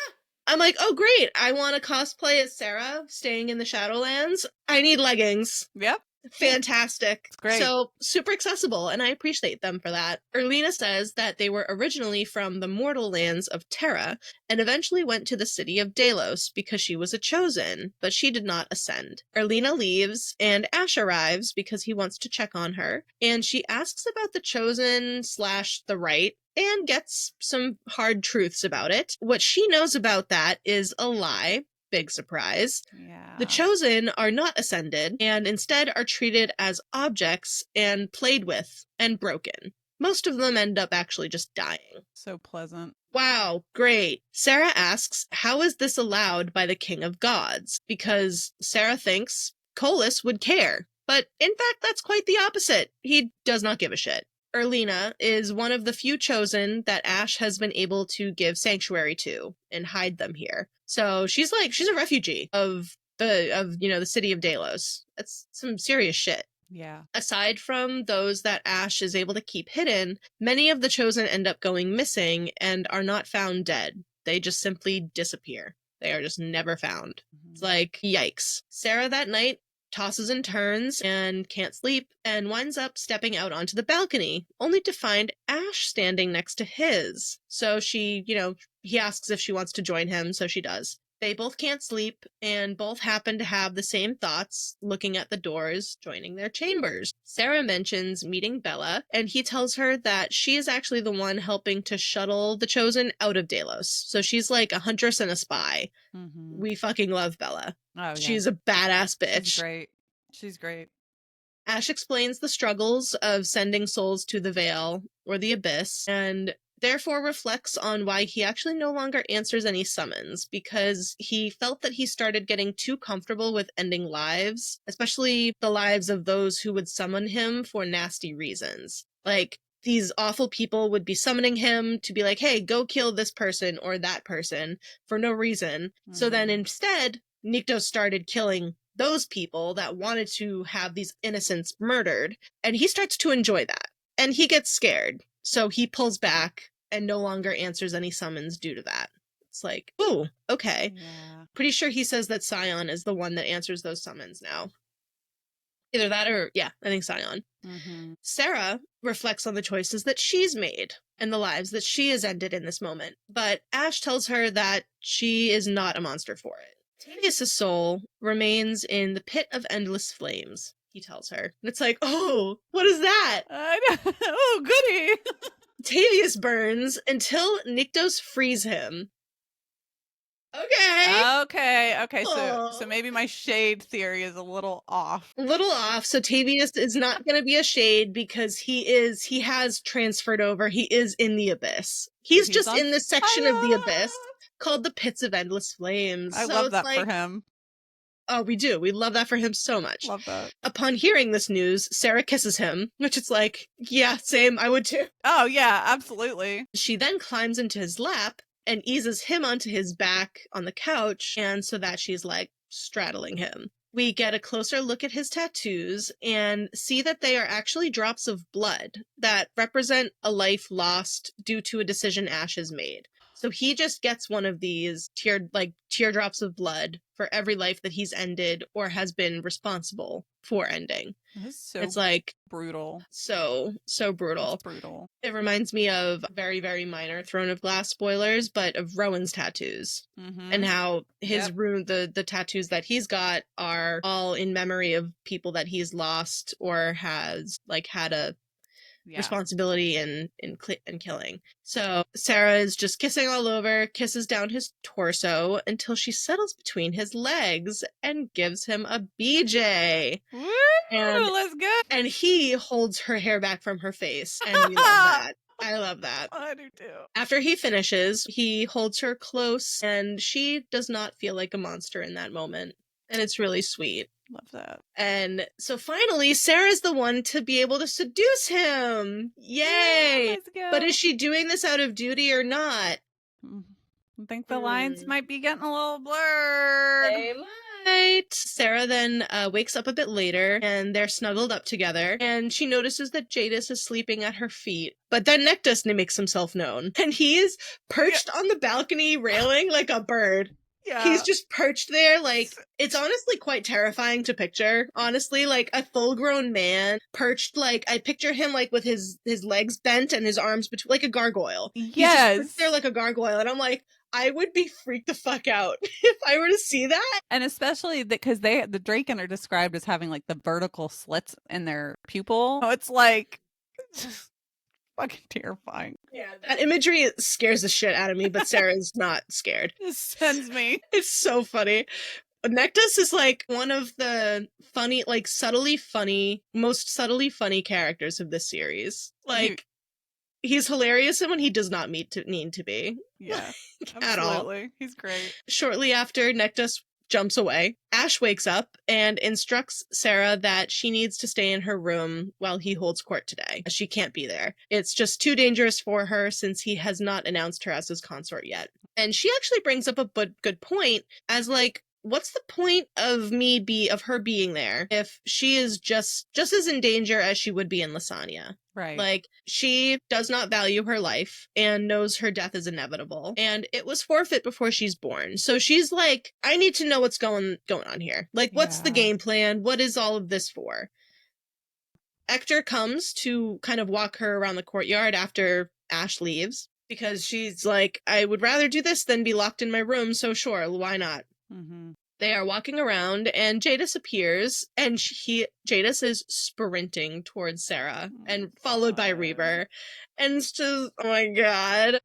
I'm like, oh great, I want to cosplay as Sera staying in the Shadowlands. I need leggings. Yep. Fantastic. It's great. So super accessible, and I appreciate them for that. Erlina says that they were originally from the mortal lands of Terra and eventually went to the city of Delos because she was a chosen, but she did not ascend. Erlina leaves, and Ash arrives because he wants to check on her, and she asks about the chosen / the right and gets some hard truths about it. What she knows about that is a lie. Big surprise. Yeah. The chosen are not ascended and instead are treated as objects and played with and broken. Most of them end up actually just dying. So pleasant. Wow, great. Sera asks, how is this allowed by the King of Gods? Because Sera thinks Colas would care. But in fact, that's quite the opposite. He does not give a shit. Erlina is one of the few chosen that Ash has been able to give sanctuary to and hide them here. So she's a refugee of the city of Delos. That's some serious shit. Yeah. Aside from those that Ash is able to keep hidden, many of the chosen end up going missing and are not found dead. They just simply disappear. They are just never found. It's like, yikes. Sera that night tosses and turns and can't sleep and winds up stepping out onto the balcony, only to find Ash standing next to his. So he asks if she wants to join him, so she does. They both can't sleep and both happen to have the same thoughts, looking at the doors, joining their chambers. Sera mentions meeting Bella, and he tells her that she is actually the one helping to shuttle the chosen out of Delos. So she's like a huntress and a spy. Mm-hmm. We fucking love Bella. Oh, yeah. She's a badass bitch. She's great. She's great. Ash explains the struggles of sending souls to the Veil or the Abyss, and therefore reflects on why he actually no longer answers any summons, because he felt that he started getting too comfortable with ending lives, especially the lives of those who would summon him for nasty reasons. Like, these awful people would be summoning him to be like, hey, go kill this person or that person for no reason. Mm-hmm. So then instead, Niktos started killing those people that wanted to have these innocents murdered, and he starts to enjoy that. And he gets scared, so he pulls back and no longer answers any summons due to that. It's like, ooh, okay. Yeah. Pretty sure he says that Scion is the one that answers those summons now. Either that or, yeah, I think Scion. Mm-hmm. Sera reflects on the choices that she's made and the lives that she has ended in this moment, but Ash tells her that she is not a monster for it. Tavius' soul remains in the pit of endless flames, he tells her. And it's like, oh, what is that? I know. Oh, goody. Tavius burns until Niktos frees him. Okay. So maybe my shade theory is a little off. A little off. So Tavius is not going to be a shade because he has transferred over. He is in the Abyss. He's just in this section of the Abyss called the Pits of Endless Flames. I love that for him. Oh, we do. We love that for him so much. Love that. Upon hearing this news, Sera kisses him, which is like, yeah, same. I would too. Oh, yeah, absolutely. She then climbs into his lap and eases him onto his back on the couch, and so that she's like straddling him. We get a closer look at his tattoos and see that they are actually drops of blood that represent a life lost due to a decision Ash has made. So he just gets one of these teardrops of blood for every life that he's ended or has been responsible for ending. It's like brutal. So brutal. It's brutal. It reminds me of very, very minor Throne of Glass spoilers, but of Rowan's tattoos. Mm-hmm. And how his rune, the tattoos that he's got are all in memory of people that he's lost or has had a responsibility in killing. So Sera is just kissing all over, kisses down his torso until she settles between his legs and gives him a BJ. Woo! And Let's go. And he holds her hair back from her face, and we love that. I love that. I do too. After he finishes, he holds her close, and she does not feel like a monster in that moment. And it's really sweet. Love that. And so finally, Sarah's the one to be able to seduce him. Yay! Yeah, let's go. But is she doing this out of duty or not? I think the lines might be getting a little blurred. They might. Sera then wakes up a bit later, and they're snuggled up together, and she notices that Jadis is sleeping at her feet. But then Nectus makes himself known, and he's perched on the balcony railing like a bird. Yeah. He's just perched there, like, it's honestly quite terrifying to picture. Honestly, like, a full-grown man perched, like, I picture him, like, with his legs bent and his arms between, like a gargoyle. Yes. He's just perched there like a gargoyle, and I'm like, I would be freaked the fuck out if I were to see that. And especially because the Draken are described as having, like, the vertical slits in their pupil. So it's, like, just fucking terrifying. Yeah, that imagery scares the shit out of me, but Sarah's not scared. It sends me. It's so funny. Nectus is like one of the funny, like most subtly funny characters of this series. Like, he's hilarious and when he does not need to be. Yeah, at all. absolutely. He's great. Shortly after Nectus jumps away, Ash wakes up and instructs Sera that she needs to stay in her room while he holds court today. She can't be there. It's just too dangerous for her since he has not announced her as his consort yet. And she actually brings up a good point as like, what's the point of her being there if she is just as in danger as she would be in Lasagna? Right. Like, she does not value her life and knows her death is inevitable. And it was forfeit before she's born. So she's like, I need to know what's going on here. Like, what's the game plan? What is all of this for? Hector comes to kind of walk her around the courtyard after Ash leaves. Because she's like, I would rather do this than be locked in my room, so sure, why not? Mm-hmm. They are walking around, and Jadis appears, and Jadis is sprinting towards Sera, and followed by Reaver. And it's just, oh my god.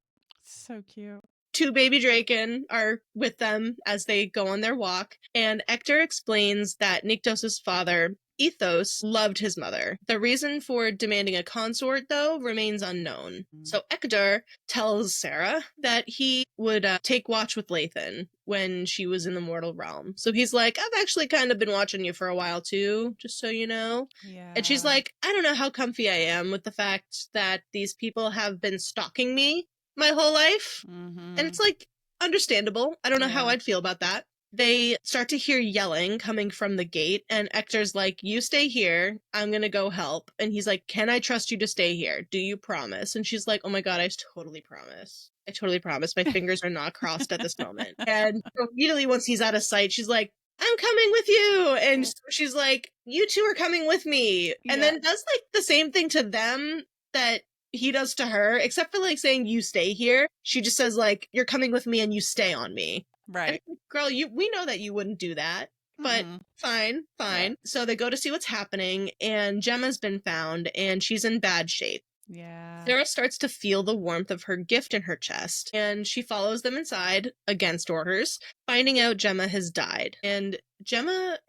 So cute. Two baby Draken are with them as they go on their walk, and Hector explains that Nyktos' father, Ethos, loved his mother. The reason for demanding a consort, though, remains unknown. So Hector tells Sera that he would take watch with Lathan when she was in the mortal realm. So he's like, I've actually kind of been watching you for a while, too, just so you know. Yeah. And she's like, I don't know how comfy I am with the fact that these people have been stalking me my whole life. Mm-hmm. And it's like, understandable. I don't know how I'd feel about that. They start to hear yelling coming from the gate, and Hector's like, you stay here, I'm gonna go help. And he's like, can I trust you to stay here? Do you promise? And she's like, oh my god, I totally promise. I totally promise. My fingers are not crossed at this moment. And immediately once he's out of sight, she's like, I'm coming with you. And she's like, you two are coming with me. And then does like the same thing to them that he does to her, except for like saying, you stay here. She just says like, you're coming with me and you stay on me. Right. And, girl, we know that you wouldn't do that, but fine. Yeah. So they go to see what's happening, and Gemma's been found, and she's in bad shape. Yeah. Sera starts to feel the warmth of her gift in her chest, and she follows them inside against orders, finding out Gemma has died. And Jadis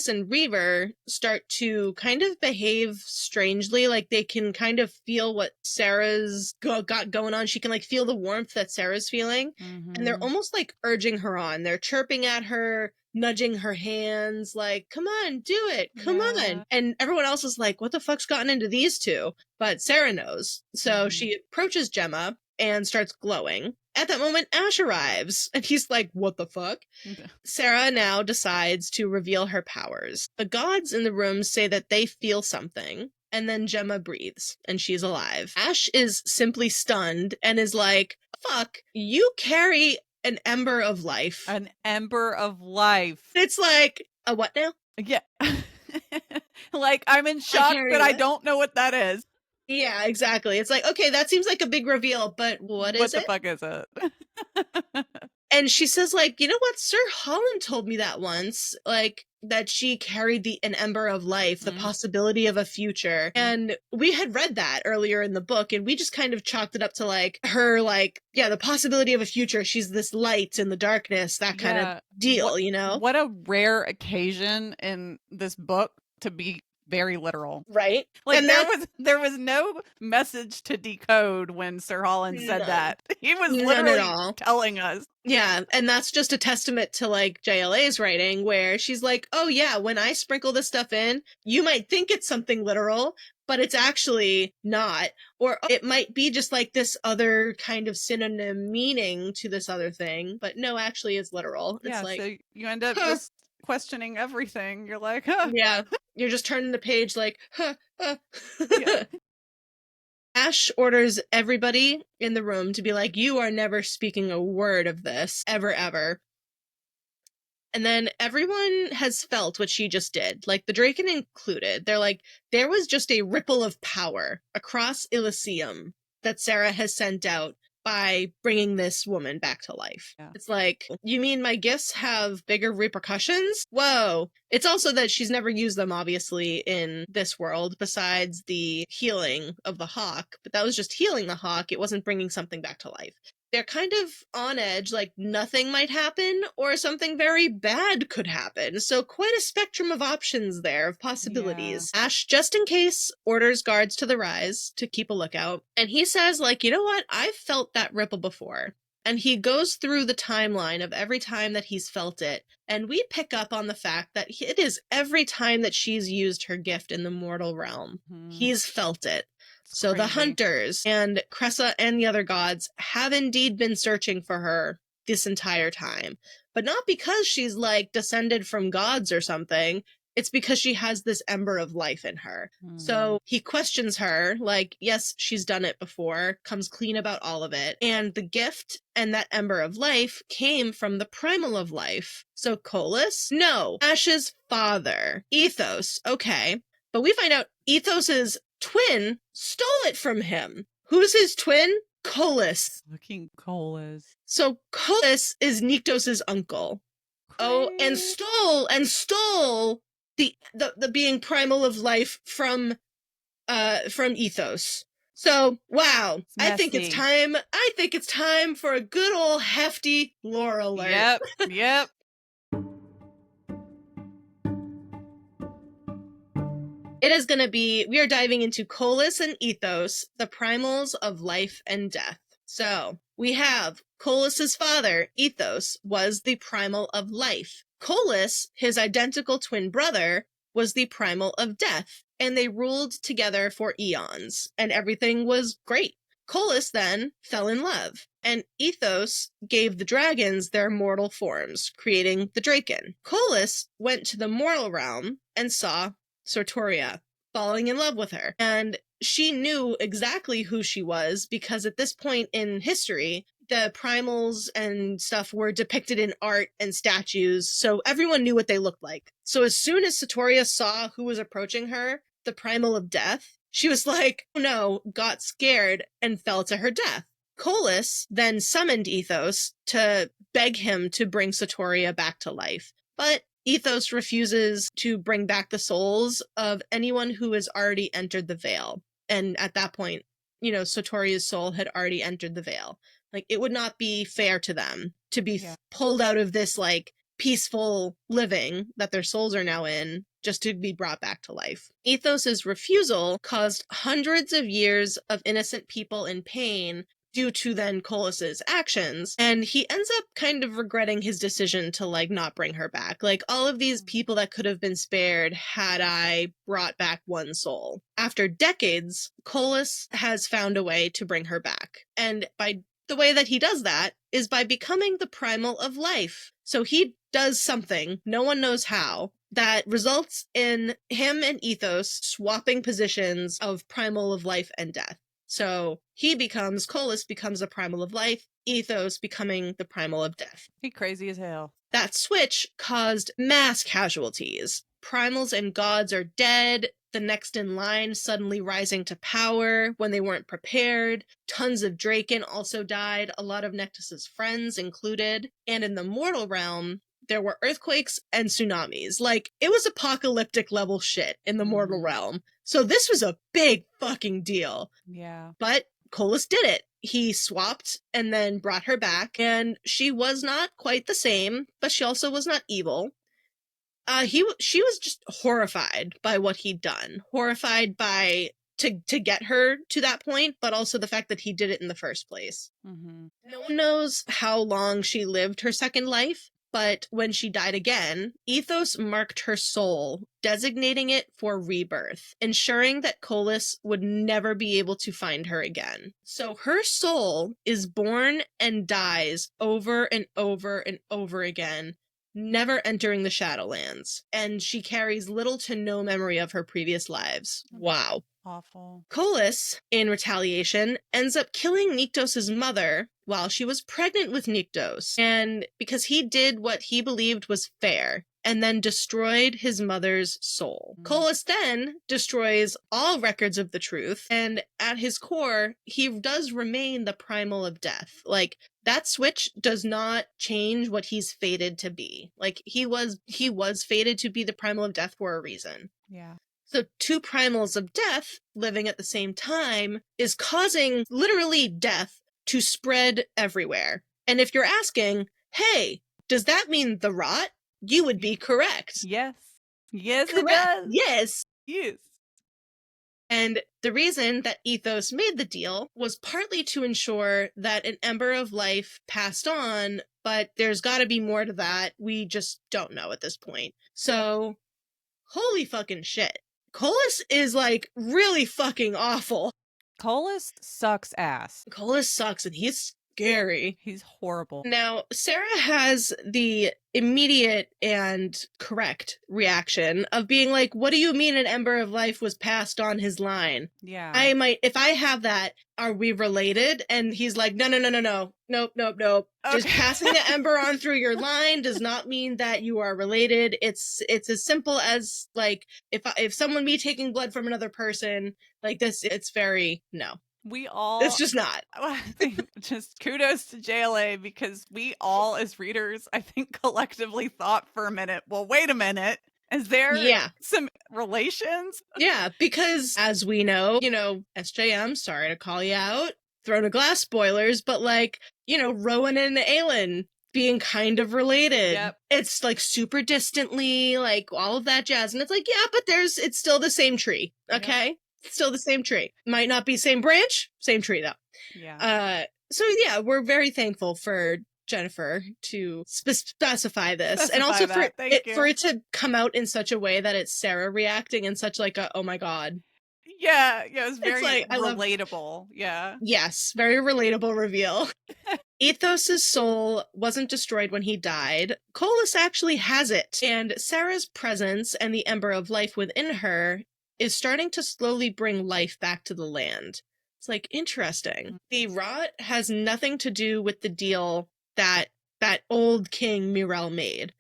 and Reaver start to kind of behave strangely, like they can kind of feel what Sarah's got going on. She can like feel the warmth that Sarah's feeling, and they're almost like urging her on. They're chirping at her, nudging her hands, like, come on, do it, come on. And everyone else is like, what the fuck's gotten into these two? But Sera knows. So she approaches Gemma and starts glowing. At that moment, Ash arrives, and he's like, what the fuck? Sera now decides to reveal her powers. The gods in the room say that they feel something, and then Gemma breathes, and she's alive. Ash is simply stunned and is like, fuck, you carry an ember of life. An ember of life. It's like, a what now? Yeah. Like, I'm in shock, but I don't know what that is. Yeah, exactly. It's like, okay, that seems like a big reveal, but what is it? What the fuck is it? And she says, like, you know what? Sir Holland told me that once. Like, that she carried an ember of life, the Mm. possibility of a future. And we had read that earlier in the book, and we just kind of chalked it up to like her, like, yeah, the possibility of a future. She's this light in the darkness, that kind of deal, you know? What a rare occasion in this book to be very literal. Right? Like And there was no message to decode when Sir Holland said none. that. He was None at literally all. telling us. Yeah, and that's just a testament to like JLA's writing, where she's like, oh yeah, when I sprinkle this stuff in, you might think it's something literal, but it's actually not. Or it might be just like this other kind of synonym meaning to this other thing, but no, actually it's literal. Yeah, It's like, so you end up huh. just questioning everything. You're like, huh. Yeah, you're just turning the page like, huh, huh. Yeah. Ash orders everybody in the room to be like, you are never speaking a word of this, ever, ever. And then everyone has felt what she just did, like the Draken included. They're like, there was just a ripple of power across Elysium that Sera has sent out by bringing this woman back to life. Yeah. It's like, you mean my gifts have bigger repercussions? Whoa. It's also that she's never used them, obviously, in this world, besides the healing of the hawk. But that was just healing the hawk. It wasn't bringing something back to life. They're kind of on edge, like nothing might happen or something very bad could happen. So quite a spectrum of options there, of possibilities. Yeah. Ash, just in case, orders guards to the rise to keep a lookout. And he says, like, you know what? I've felt that ripple before. And he goes through the timeline of every time that he's felt it. And we pick up on the fact that it is every time that she's used her gift in the mortal realm. He's felt it. So the hunters and Cressa and the other gods have indeed been searching for her this entire time. But not because she's like descended from gods or something. It's because she has this ember of life in her. So he questions her, like, yes, she's done it before, comes clean about all of it. And the gift and that ember of life came from the primal of life. So Colas? No. Ash's father. Ethos. Okay. But we find out Ethos's twin stole it from him. Who's his twin? Colas. Fucking Colas. So Colas is Nyktos' uncle. Oh, and stole the being primal of life from Ethos. So, wow. I think it's time for a good old hefty lore alert. Yep. It is going to be, we are diving into Colas and Ethos, the primals of life and death. So, we have Colas' father, Ethos, was the primal of life. Colas, his identical twin brother, was the primal of death, and they ruled together for eons, and everything was great. Colas then fell in love, and Ethos gave the dragons their mortal forms, creating the Draken. Colas went to the mortal realm and saw Sotoria, falling in love with her. And she knew exactly who she was because at this point in history, the primals and stuff were depicted in art and statues, so everyone knew what they looked like. So as soon as Sotoria saw who was approaching her, the primal of death, she was like, oh no, got scared and fell to her death. Colas then summoned Ethos to beg him to bring Sotoria back to life. But Ethos refuses to bring back the souls of anyone who has already entered the veil. And at that point, you know, Sotoria's soul had already entered the veil. Like, it would not be fair to them to be pulled out of this, like, peaceful living that their souls are now in just to be brought back to life. Ethos's refusal caused hundreds of years of innocent people in pain due to then Colas's actions, and he ends up kind of regretting his decision to, like, not bring her back. Like, all of these people that could have been spared had I brought back one soul. After decades, Colas has found a way to bring her back, and by the way that he does that is by becoming the primal of life. So he does something, no one knows how, that results in him and Ethos swapping positions of primal of life and death. So Colas becomes a primal of life, Ethos becoming the primal of death. He crazy as hell. That switch caused mass casualties. Primals and gods are dead, the next in line suddenly rising to power when they weren't prepared. Tons of Draken also died, a lot of Nyktos' friends included. And in the mortal realm, there were earthquakes and tsunamis. Like, it was apocalyptic level shit in the mortal realm. So this was a big fucking deal. Yeah. But Colas did it. He swapped and then brought her back, and she was not quite the same, but she also was not evil. She was just horrified by what he'd done, horrified by to get her to that point, but also the fact that he did it in the first place. No one knows how long she lived her second life, but when she died again, Ethos marked her soul, designating it for rebirth, ensuring that Colas would never be able to find her again. So her soul is born and dies over and over and over again, never entering the Shadowlands, and she carries little to no memory of her previous lives. Wow. Awful. Colas, in retaliation, ends up killing Nyktos' mother while she was pregnant with Nyktos, and because he did what he believed was fair, and then destroyed his mother's soul. Colas then destroys all records of the truth, and at his core, he does remain the primal of death. Like, that switch does not change what he's fated to be. Like, he was fated to be the primal of death for a reason. Yeah. So two primals of death living at the same time is causing literally death to spread everywhere. And if you're asking, hey, does that mean the rot? You would be correct. Yes. Yes, Correct. it does. Yes. Yes. And the reason that Ethos made the deal was partly to ensure that an Ember of Life passed on, but there's got to be more to that. We just don't know at this point. So, holy fucking shit. Colas is, like, really fucking awful. Colas sucks ass. Colas sucks, and he's scary. He's horrible. Now, Sera has the immediate and correct reaction of being like, what do you mean an Ember of Life was passed on his line? Yeah. If I have that, are we related? And he's like, no. Nope. Okay. Just passing the Ember on through your line does not mean that you are related. It's as simple as, like, if someone me taking blood from another person, like this, it's very, no. We all... It's just not. I think just kudos to JLA, because we all, as readers, I think collectively thought for a minute, well, wait a minute. Is there some relations? Yeah, because as we know, SJM, sorry to call you out, Throne of Glass spoilers, but, like, Rowan and Aelin being kind of related. Yep. It's, like, super distantly, like, all of that jazz. And it's like, yeah, but it's still the same tree, okay? Yep. Still the same tree. Might not be same branch, same tree, though. Yeah. So, yeah, we're very thankful for Jennifer to specify this, and also for it to come out in such a way that it's Sera reacting in such, like, a oh my god. Yeah, it was very relatable. Yeah. Yes, very relatable reveal. Ethos' soul wasn't destroyed when he died. Colas actually has it, and Sera's presence and the Ember of Life within her is starting to slowly bring life back to the land. It's, like, interesting. The rot has nothing to do with the deal that old King Mirel made.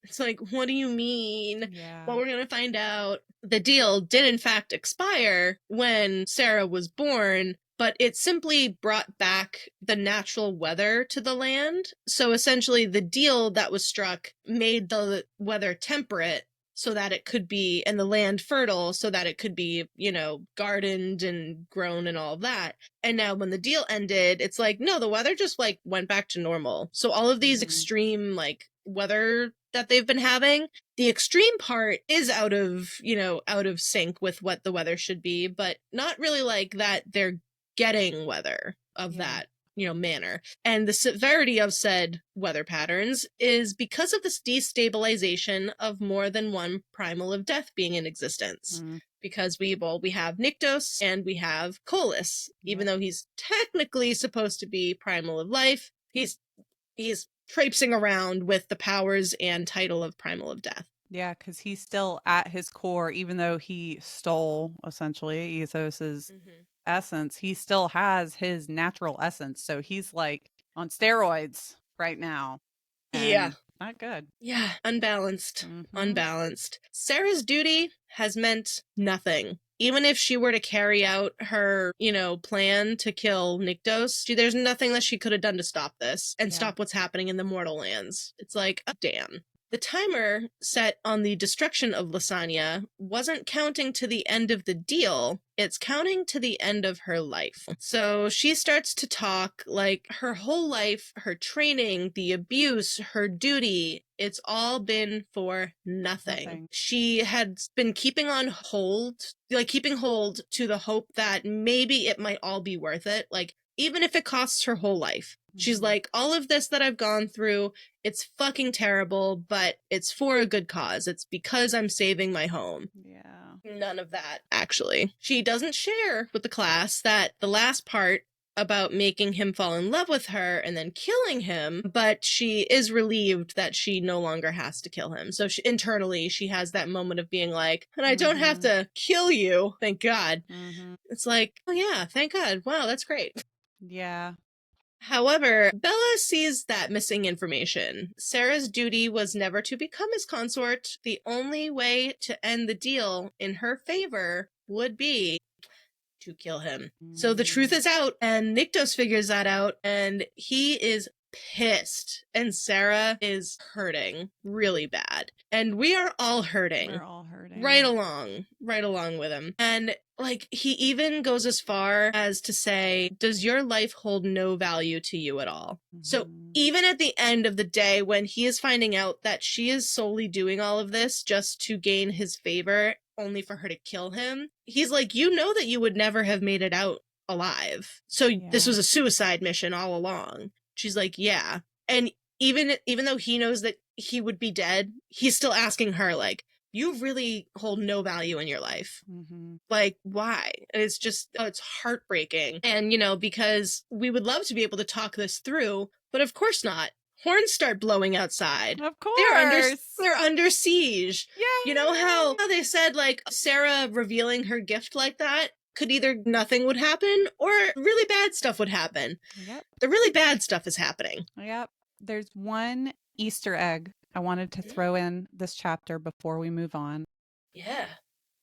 It's like, what do you mean? Yeah. Well, we're going to find out. The deal did in fact expire when Sera was born, but it simply brought back the natural weather to the land. So essentially the deal that was struck made the weather temperate so that it could be, and the land fertile so that it could be, gardened and grown and all of that. And now when the deal ended, it's like, no, the weather just, like, went back to normal. So all of these extreme, like, weather that they've been having, the extreme part is out of sync with what the weather should be, but not really like that they're getting weather of that manner. And the severity of said weather patterns is because of this destabilization of more than one primal of death being in existence. Because we have Nyktos and we have Colas. Even though he's technically supposed to be primal of life, he's traipsing around with the powers and title of primal of death. Yeah, because he's still at his core, even though he stole essentially Ethos's essence, he still has his natural essence. So he's, like, on steroids right now. And Not good. Yeah, unbalanced. Mm-hmm. Unbalanced. Sarah's duty has meant nothing. Even if she were to carry out her, plan to kill Nyktos, there's nothing that she could have done to stop this and Yeah. stop what's happening in the Mortal Lands. It's like, damn. The timer set on the destruction of Lasagna wasn't counting to the end of the deal, it's counting to the end of her life. So she starts to talk like her whole life, her training, the abuse, her duty, it's all been for nothing. Nothing. She had been keeping hold to the hope that maybe it might all be worth it. Like, even if it costs her whole life. She's Mm-hmm. like, all of this that I've gone through, it's fucking terrible, but it's for a good cause. It's because I'm saving my home. Yeah. None of that, actually. She doesn't share with the class that the last part about making him fall in love with her and then killing him, but she is relieved that she no longer has to kill him. So internally, she has that moment of being like, and I don't have to kill you, thank God. Mm-hmm. It's like, oh yeah, thank God. Wow, that's great. Yeah. However, Bella sees that missing information. Sarah's duty was never to become his consort. The only way to end the deal in her favor would be to kill him. So the truth is out, and Nyktos figures that out, and he is pissed. And Sera is hurting really bad. And we are all hurting. We're all hurting. Right along with him. And like, he even goes as far as to say, does your life hold no value to you at all? So even at the end of the day, when he is finding out that she is solely doing all of this just to gain his favor, only for her to kill him, he's like, you know that you would never have made it out alive. So this was a suicide mission all along. She's like, yeah. And even though he knows that he would be dead, he's still asking her, like, you really hold no value in your life. Like, why? And it's just, it's heartbreaking. And, because we would love to be able to talk this through, but of course not. Horns start blowing outside. Of course. They're under siege. Yeah. You know how they said, like, Sera revealing her gift like that could either nothing would happen or really bad stuff would happen. Yep. The really bad stuff is happening. Yep. There's one Easter egg I wanted to throw in this chapter before we move on. Yeah.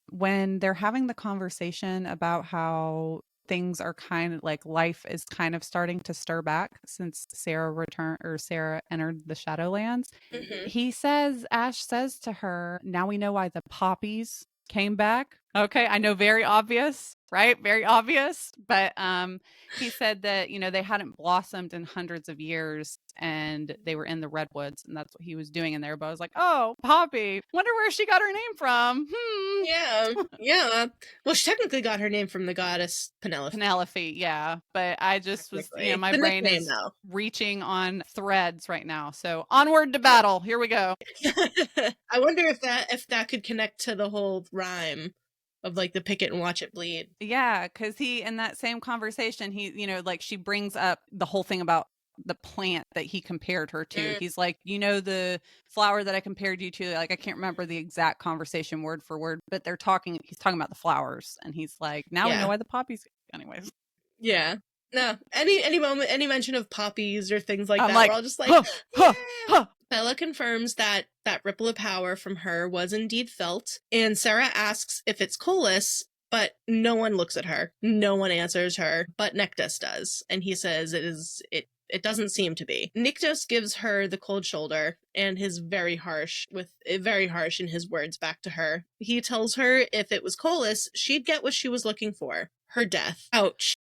When they're having the conversation about how things are kind of like life is kind of starting to stir back since Sera entered the Shadowlands. Ash says to her, now we know why the poppies came back. Okay, I know, very obvious, right? Very obvious. But he said that, they hadn't blossomed in hundreds of years and they were in the redwoods, and that's what he was doing in there. But I was like, oh, Poppy, wonder where she got her name from. Yeah. Well, she technically got her name from the goddess Penelope, yeah. But I just was, my brain is reaching on threads right now. So onward to battle. Here we go. I wonder if that could connect to the whole rhyme of like the pick it and watch it bleed. Yeah, because he, in that same conversation, he, she brings up the whole thing about the plant that he compared her to. He's like, the flower that I compared you to, like, I can't remember the exact conversation word for word, but he's talking about the flowers, and he's like, now we know why the poppies, anyways. Yeah. No, any moment, any mention of poppies or things like that, we're all just like, Bella confirms that ripple of power from her was indeed felt, and Sera asks if it's Colas, but no one looks at her. No one answers her, but Nyktos does, and he says it doesn't seem to be. Nyktos gives her the cold shoulder and is very harsh in his words back to her. He tells her if it was Colas, she'd get what she was looking for, her death. Ouch.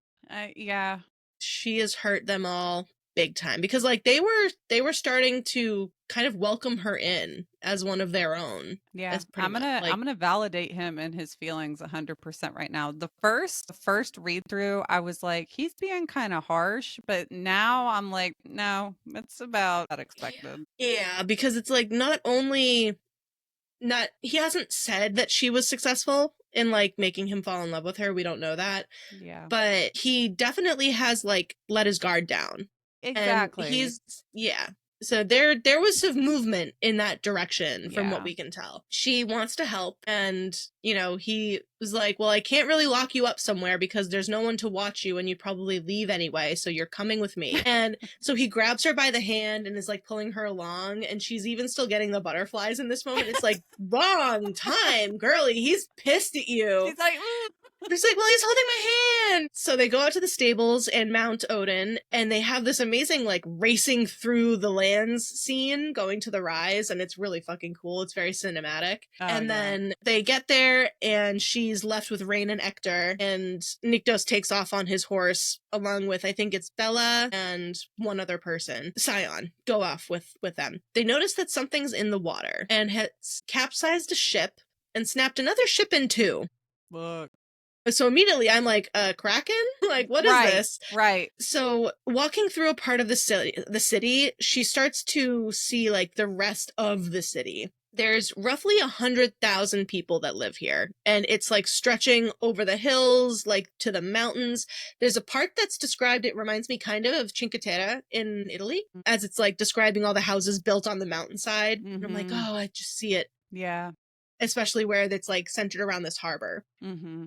Yeah. She has hurt them all big time, because like they were starting to kind of welcome her in as one of their own. Yeah, I'm gonna validate him and his feelings 100% right now. The first read through, I was like, he's being kind of harsh, but now I'm like, no, it's about that expected. Yeah, because it's like he hasn't said that she was successful in like making him fall in love with her. We don't know that. Yeah, but he definitely has like let his guard down. Exactly. And So there was some movement in that direction from what Yeah. we can tell. She wants to help, and he was like, well, I can't really lock you up somewhere because there's no one to watch you and you'd probably leave anyway, so you're coming with me. And so he grabs her by the hand and is like pulling her along, and she's even still getting the butterflies in this moment. It's like, wrong time, girly. He's pissed at you. She's like, He's like, well, he's holding my hand. So they go out to the stables and mount Odin, and they have this amazing, like, racing through the lands scene going to the rise, and it's really fucking cool. It's very cinematic. And then they get there, and she's left with Rain and Ector, and Nyktos takes off on his horse, along with, I think it's Bella and one other person. Scion. Go off with them. They notice that something's in the water, and has capsized a ship, and snapped another ship in two. look. So immediately I'm like, Kraken? Like, what is this? Right. So walking through a part of the city, she starts to see like the rest of the city. There's roughly 100,000 people that live here, and it's like stretching over the hills, like to the mountains. There's a part that's described, it reminds me kind of Cinque Terre in Italy, as it's like describing all the houses built on the mountainside. And I'm like, oh, I just see it. Yeah. Especially where it's like centered around this harbor. Mm-hmm.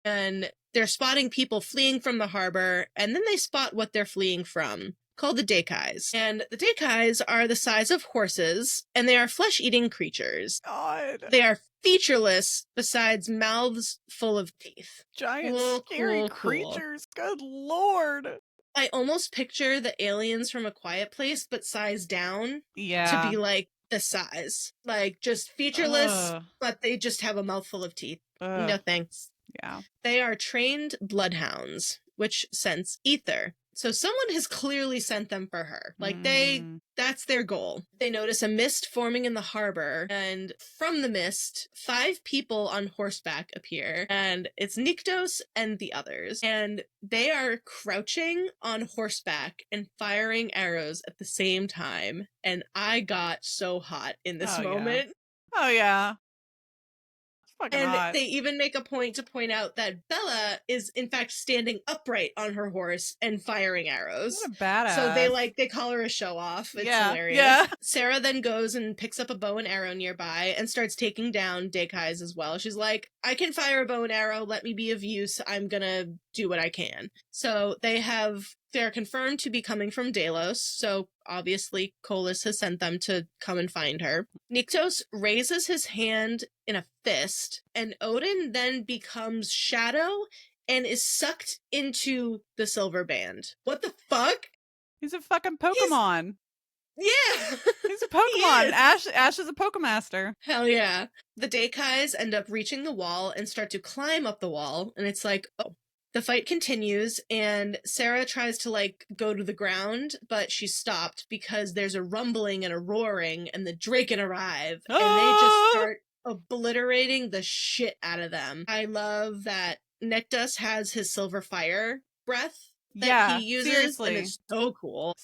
And they're spotting people fleeing from the harbor, and then they spot what they're fleeing from, called the Dekais. And the Dekais are the size of horses, and they are flesh-eating creatures. God. They are featureless, besides mouths full of teeth. Giant, scary Cool. creatures. Good Lord. I almost picture the aliens from A Quiet Place, but sized down Yeah. to be like the size. Like, just featureless, but they just have a mouthful of teeth. No thanks. Yeah. They are trained bloodhounds, which sense ether. So someone has clearly sent them for her. Like, that's their goal. They notice a mist forming in the harbor, and from the mist, 5 people on horseback appear, and it's Nyktos and the others. And they are crouching on horseback and firing arrows at the same time. And I got so hot in this moment. Oh, yeah. And hot. they even make a point to point out that Bella is in fact standing upright on her horse and firing arrows. What a badass. So they call her a show off. It's hilarious. Yeah. Sera then goes and picks up a bow and arrow nearby and starts taking down Dekais as well. She's like, I can fire a bow and arrow. Let me be of use. I'm gonna do what I can. So they're confirmed to be coming from Delos, so obviously Colas has sent them to come and find her. Nyktos raises his hand in a fist, and Odin then becomes shadow and is sucked into the silver band. What the fuck? He's a fucking Pokemon. Yeah! He's a Pokemon. Ash is a Pokemaster. Hell yeah. The Dekais end up reaching the wall and start to climb up the wall, and it's like, oh. The fight continues, and Sera tries to, like, go to the ground, but she's stopped because there's a rumbling and a roaring, and the Draken arrive, and they just start obliterating the shit out of them. I love that Nyktos has his silver fire breath that he uses, seriously. and it's so cool.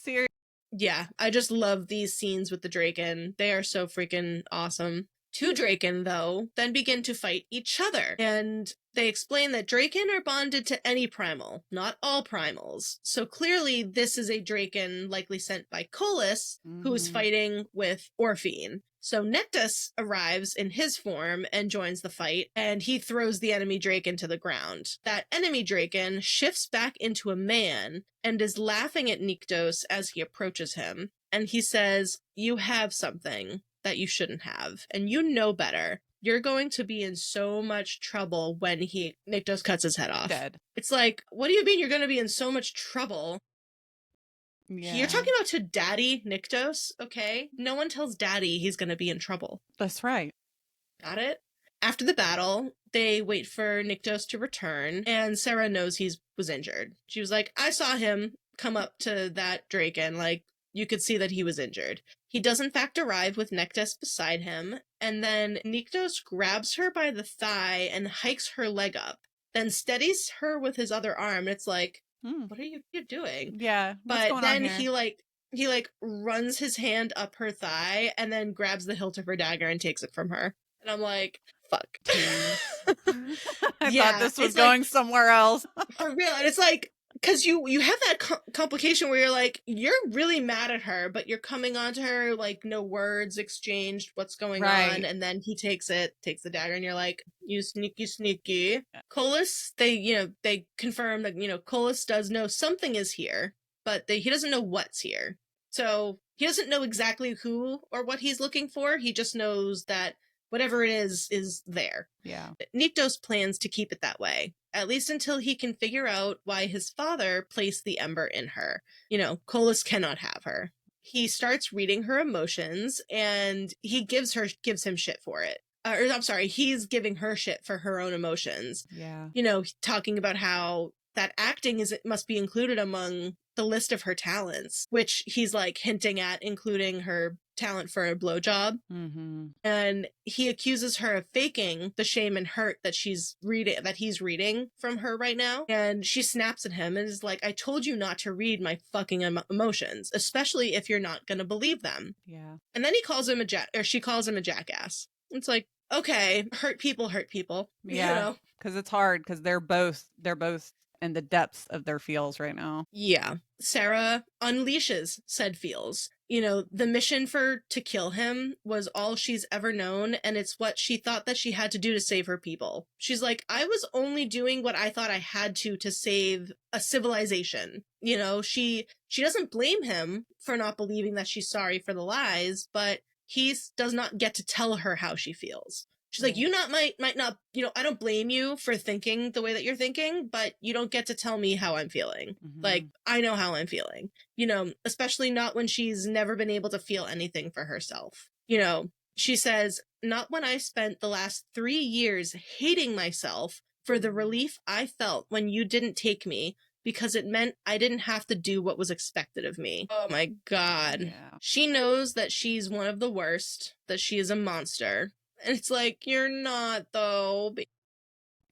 Yeah, I just love these scenes with the Draken. They are so freaking awesome. 2 Draken, though, then begin to fight each other, and they explain that Draken are bonded to any primal, not all primals. So clearly this is a Draken likely sent by Colas, who is fighting with Orphine. So Nyktos arrives in his form and joins the fight, and he throws the enemy Draken to the ground. That enemy Draken shifts back into a man and is laughing at Nyktos as he approaches him. And he says, "You have something that you shouldn't have, and you know better. You're going to be in so much trouble when Nyktos cuts his head off." Dead. It's like, what do you mean you're going to be in so much trouble? Yeah. You're talking about to Daddy Nyktos, okay? No one tells Daddy he's going to be in trouble. That's right. Got it? After the battle, they wait for Nyktos to return, and Sera knows he was injured. She was like, I saw him come up to that Draken, like, you could see that he was injured. He does in fact arrive with Nyktos beside him, and then Nyktos grabs her by the thigh and hikes her leg up, then steadies her with his other arm. It's like, what are you doing? Yeah. But going then on here? he runs his hand up her thigh and then grabs the hilt of her dagger and takes it from her. And I'm like, fuck. I thought this was going somewhere else. For real. And it's like, because you have that complication where you're like, you're really mad at her, but you're coming onto her like no words exchanged, what's going on, and then he takes the dagger, and you're like, you sneaky. Colas, they confirm that Colas does know something is here, but he doesn't know what's here. So he doesn't know exactly who or what he's looking for. He just knows that whatever it is there. Yeah. Nyktos plans to keep it that way, at least until he can figure out why his father placed the Ember in her. Colas cannot have her. He starts reading her emotions, and he gives him shit for it. I'm sorry, he's giving her shit for her own emotions. Yeah. Talking about how that acting must be included among the list of her talents, which he's like hinting at including her talent for a blowjob. Mm-hmm. And he accuses her of faking the shame and hurt that he's reading from her right now. And she snaps at him and is like, I told you not to read my fucking emotions, especially if you're not going to believe them. Yeah. And then she calls him a jackass. It's like, okay, hurt people. Yeah. Because it's hard, because they're both in the depths of their feels right now. Yeah. Sera unleashes said feels. The mission to kill him was all she's ever known, and it's what she thought that she had to do to save her people. She's like, I was only doing what I thought I had to save a civilization. She doesn't blame him for not believing that she's sorry for the lies, but he does not get to tell her how she feels. She's like, you might not, I don't blame you for thinking the way that you're thinking, but you don't get to tell me how I'm feeling. Mm-hmm. Like, I know how I'm feeling, especially not when she's never been able to feel anything for herself. She says, not when I spent the last 3 years hating myself for the relief I felt when you didn't take me, because it meant I didn't have to do what was expected of me. Oh my God. Yeah. She knows that she's one of the worst, that she is a monster. And it's like, you're not, though.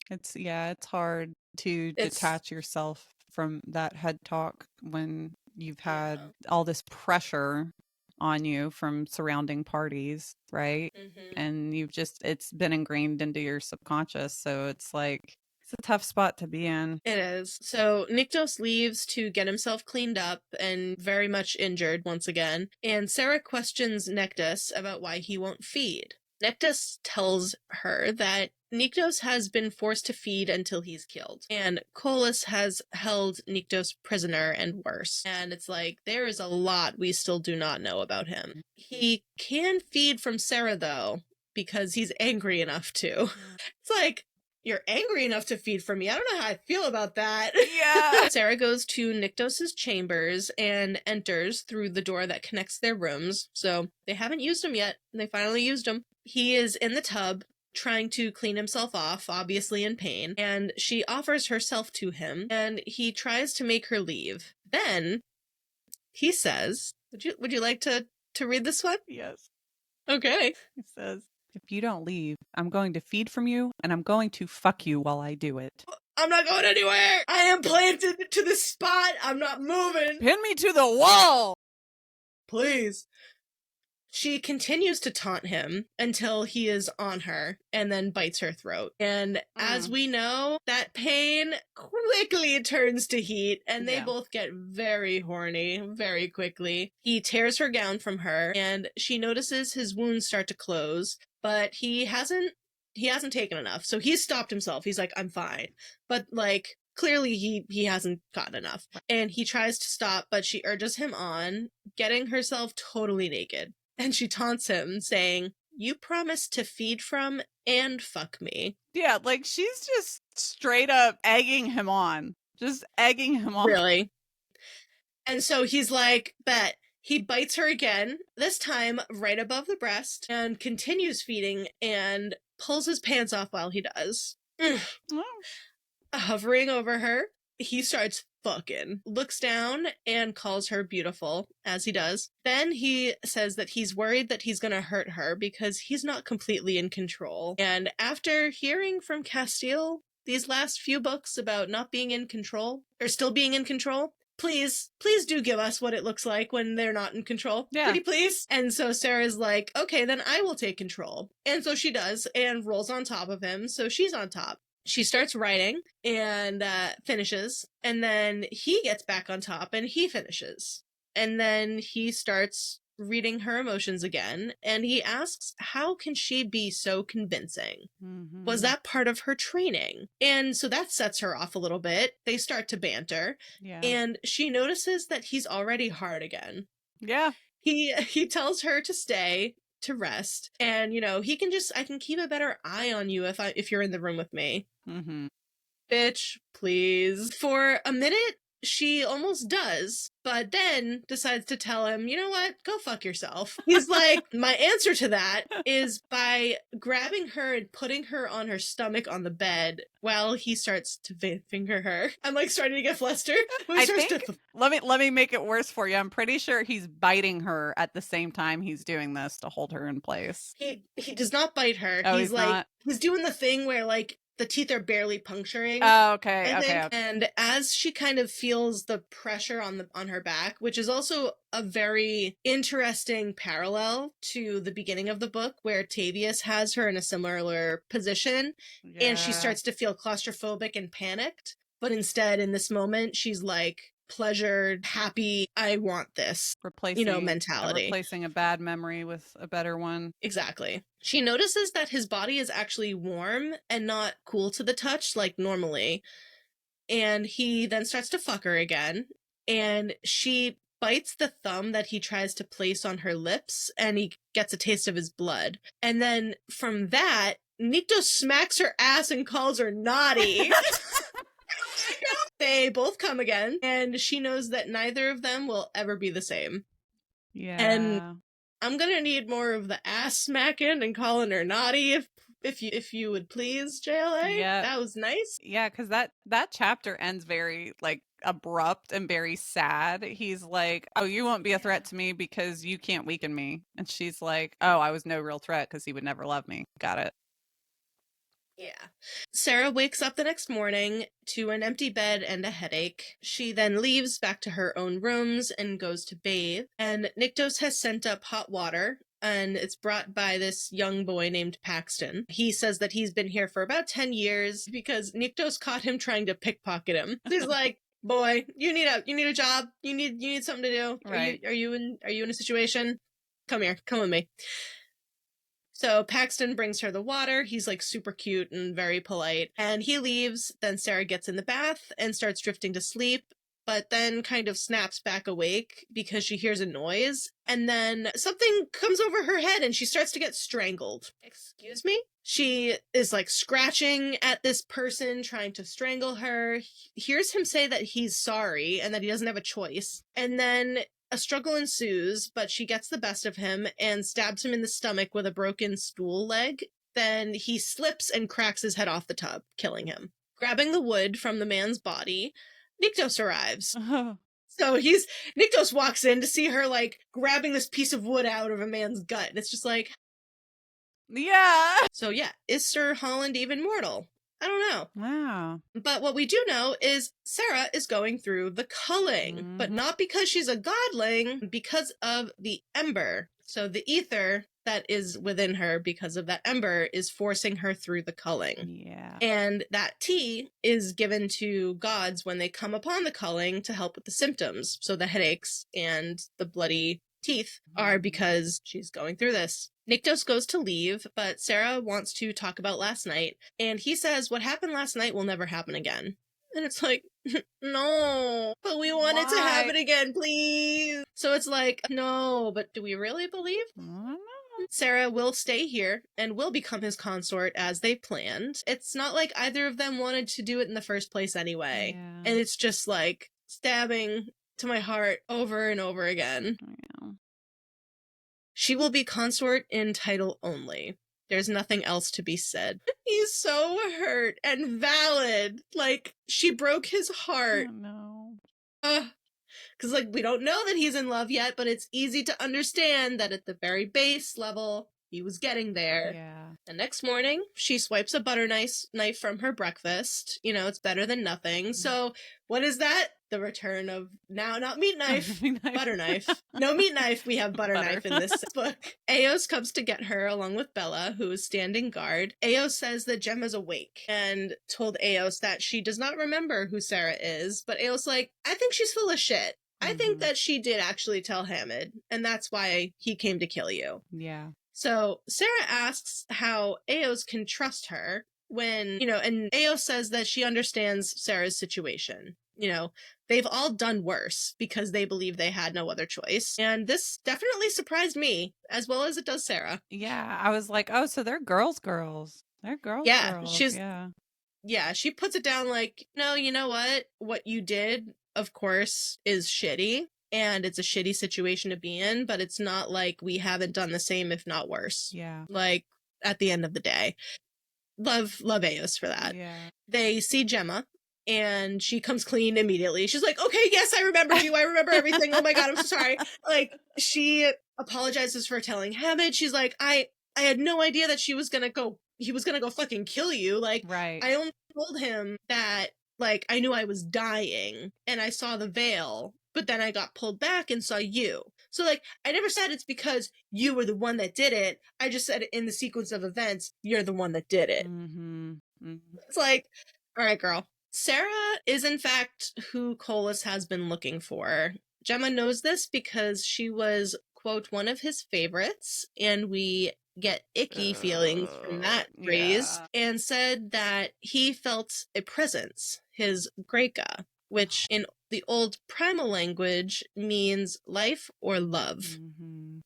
It's hard to detach yourself from that head talk when you've had all this pressure on you from surrounding parties, right? Mm-hmm. And it's been ingrained into your subconscious. So it's like, it's a tough spot to be in. It is. So Nyktos leaves to get himself cleaned up and very much injured once again. And Sera questions Nyktos about why he won't feed. Nyktos tells her that Nyktos has been forced to feed until he's killed, and Colas has held Nyktos prisoner and worse. And it's like, there is a lot we still do not know about him. He can feed from Sera, though, because he's angry enough to. It's like, you're angry enough to feed from me. I don't know how I feel about that. Yeah. Sera goes to Nyktos' chambers and enters through the door that connects their rooms. So they haven't used him yet. They finally used him. He is in the tub, trying to clean himself off, obviously in pain, and she offers herself to him, and he tries to make her leave. Then he says, would you like to read this one? Yes. Okay. He says, if you don't leave, I'm going to feed from you, and I'm going to fuck you while I do it. I'm not going anywhere. I am planted to the spot. I'm not moving. Pin me to the wall. Please. She continues to taunt him until he is on her and then bites her throat. And as we know, that pain quickly turns to heat, and they both get very horny very quickly. He tears her gown from her, and she notices his wounds start to close, but he hasn't taken enough. So he's stopped himself. He's like, I'm fine. But like, clearly he hasn't gotten enough. And he tries to stop, but she urges him on, getting herself totally naked. And she taunts him, saying, you promised to feed from and fuck me. Yeah, like she's just straight up egging him on. Just egging him on. Really? And so he's like, bet. He bites her again, this time right above the breast, and continues feeding and pulls his pants off while he does. Hovering over her, he starts fucking, looks down and calls her beautiful, as he does. Then he says that he's worried that he's gonna hurt her because he's not completely in control. And after hearing from Castile these last few books about not being in control, or still being in control, please do give us what it looks like when they're not in control. Yeah. Pretty please. And so Sarah's like, okay, then I will take control. And so she does, and rolls on top of him, so she's on top. She starts writing and finishes, and then he gets back on top and he finishes. And then he starts reading her emotions again, and he asks, how can she be so convincing? Was that part of her training? And so that sets her off a little bit. They start to banter, Yeah. and she notices that he's already hard again. Yeah. He tells her to stay, to rest, and I can keep a better eye on you if you're in the room with me. Mm-hmm. Bitch, please. For a minute, she almost does, but then decides to tell him, you know what, go fuck yourself. He's like, my answer to that is by grabbing her and putting her on her stomach on the bed while he starts to finger her. I'm like starting to get flustered. I think, let me make it worse for you. I'm pretty sure he's biting her at the same time he's doing this to hold her in place. He does not bite her. Oh, he's like, not? he's doing the thing where like the teeth are barely puncturing. Oh, okay, I think. okay. And as she kind of feels the pressure on her back, which is also a very interesting parallel to the beginning of the book where Tavius has her in a similar position, and she starts to feel claustrophobic and panicked. But instead, in this moment, she's like pleasured, happy, I want this, mentality. Replacing a bad memory with a better one. Exactly. She notices that his body is actually warm and not cool to the touch like normally. And he then starts to fuck her again. And she bites the thumb that he tries to place on her lips, and he gets a taste of his blood. And then from that, Nikto smacks her ass and calls her naughty. They both come again, and she knows that neither of them will ever be the same. Yeah. And I'm gonna need more of the ass smacking and calling her naughty if you would please, JLA. Yeah. That was nice. Yeah, because that chapter ends very like abrupt and very sad. He's like, oh, you won't be a threat to me because you can't weaken me. And she's like, oh, I was no real threat because he would never love me. Got it. Yeah. Sera wakes up the next morning to an empty bed and a headache. She then leaves back to her own rooms and goes to bathe. And Nyktos has sent up hot water, and it's brought by this young boy named Paxton. He says that he's been here for about 10 years because Nyktos caught him trying to pickpocket him. He's like, boy, you need a job. You need something to do. Right. Are you in a situation? Come here. Come with me. So Paxton brings her the water. He's like super cute and very polite. And he leaves. Then Sera gets in the bath and starts drifting to sleep, but then kind of snaps back awake because she hears a noise. And then something comes over her head and she starts to get strangled. Excuse me? She is like scratching at this person trying to strangle her. Hears him say that he's sorry and that he doesn't have a choice. And then a struggle ensues, but she gets the best of him and stabs him in the stomach with a broken stool leg. Then he slips and cracks his head off the tub, killing him. Grabbing the wood from the man's body, Nyktos arrives. So Nyktos walks in to see her like grabbing this piece of wood out of a man's gut. And it's just like, yeah. So yeah, is Sir Holland even mortal? I don't know. Wow. But what we do know is Sera is going through the culling, but not because she's a godling, because of the Ember. So the ether that is within her because of that Ember is forcing her through the culling. Yeah. And that tea is given to gods when they come upon the culling to help with the symptoms. So the headaches and the bloody teeth are because she's going through this. Nyktos goes to leave, but Sera wants to talk about last night, and he says what happened last night will never happen again. And it's like, no, but we want it to happen again, please. So it's like, no, but do we really believe? I don't know. Sera will stay here and will become his consort as they planned. It's not like either of them wanted to do it in the first place anyway. Yeah. And it's just like stabbing to my heart over and over again. Yeah. She will be consort in title only. There's nothing else to be said. He's so hurt and valid. Like, she broke his heart. Oh, no. Because, like, we don't know that he's in love yet, but it's easy to understand that at the very base level, he was getting there. Yeah. The next morning, she swipes a butter knife from her breakfast. You know, it's better than nothing. So, what is that? the return of now not meat knife, Meat knife. butter knife. No meat knife, we have butter knife in this book. Eos comes to get her along with Bella, who is standing guard. Eos says that Gemma's awake and told Eos that she does not remember who Sera is, but Eos like, I think she's full of shit. I think that she did actually tell Hamid, and that's why he came to kill you. Yeah. So Sera asks how Eos can trust her when, and Eos says that she understands Sera's situation. They've all done worse because they believe they had no other choice. And this definitely surprised me, as well as it does Sera. Yeah, I was like, oh, so they're girls. They're girls. Yeah, she puts it down like, no, you know what? What you did, of course, is shitty. And it's a shitty situation to be in, but it's not like we haven't done the same, if not worse. Yeah. Like, at the end of the day. Love Eos for that. Yeah. They see Gemma, and she comes clean immediately. She's like, okay, yes, I remember you. I remember everything. Oh my God, I'm so sorry. Like, she apologizes for telling Hamid. She's like, I had no idea that he was gonna go fucking kill you. Like, right. I only told him that, like, I knew I was dying, and I saw the veil, but then I got pulled back and saw you. So, like, I never said it's because you were the one that did it. I just said in the sequence of events, you're the one that did it. Mm-hmm. Mm-hmm. It's like, all right, girl. Sera is, in fact, who Colas has been looking for. Gemma knows this because she was, quote, one of his favorites, and we get icky feelings from that phrase, and said that he felt a presence, his Greka, which in the old primal language means life or love. Mm-hmm.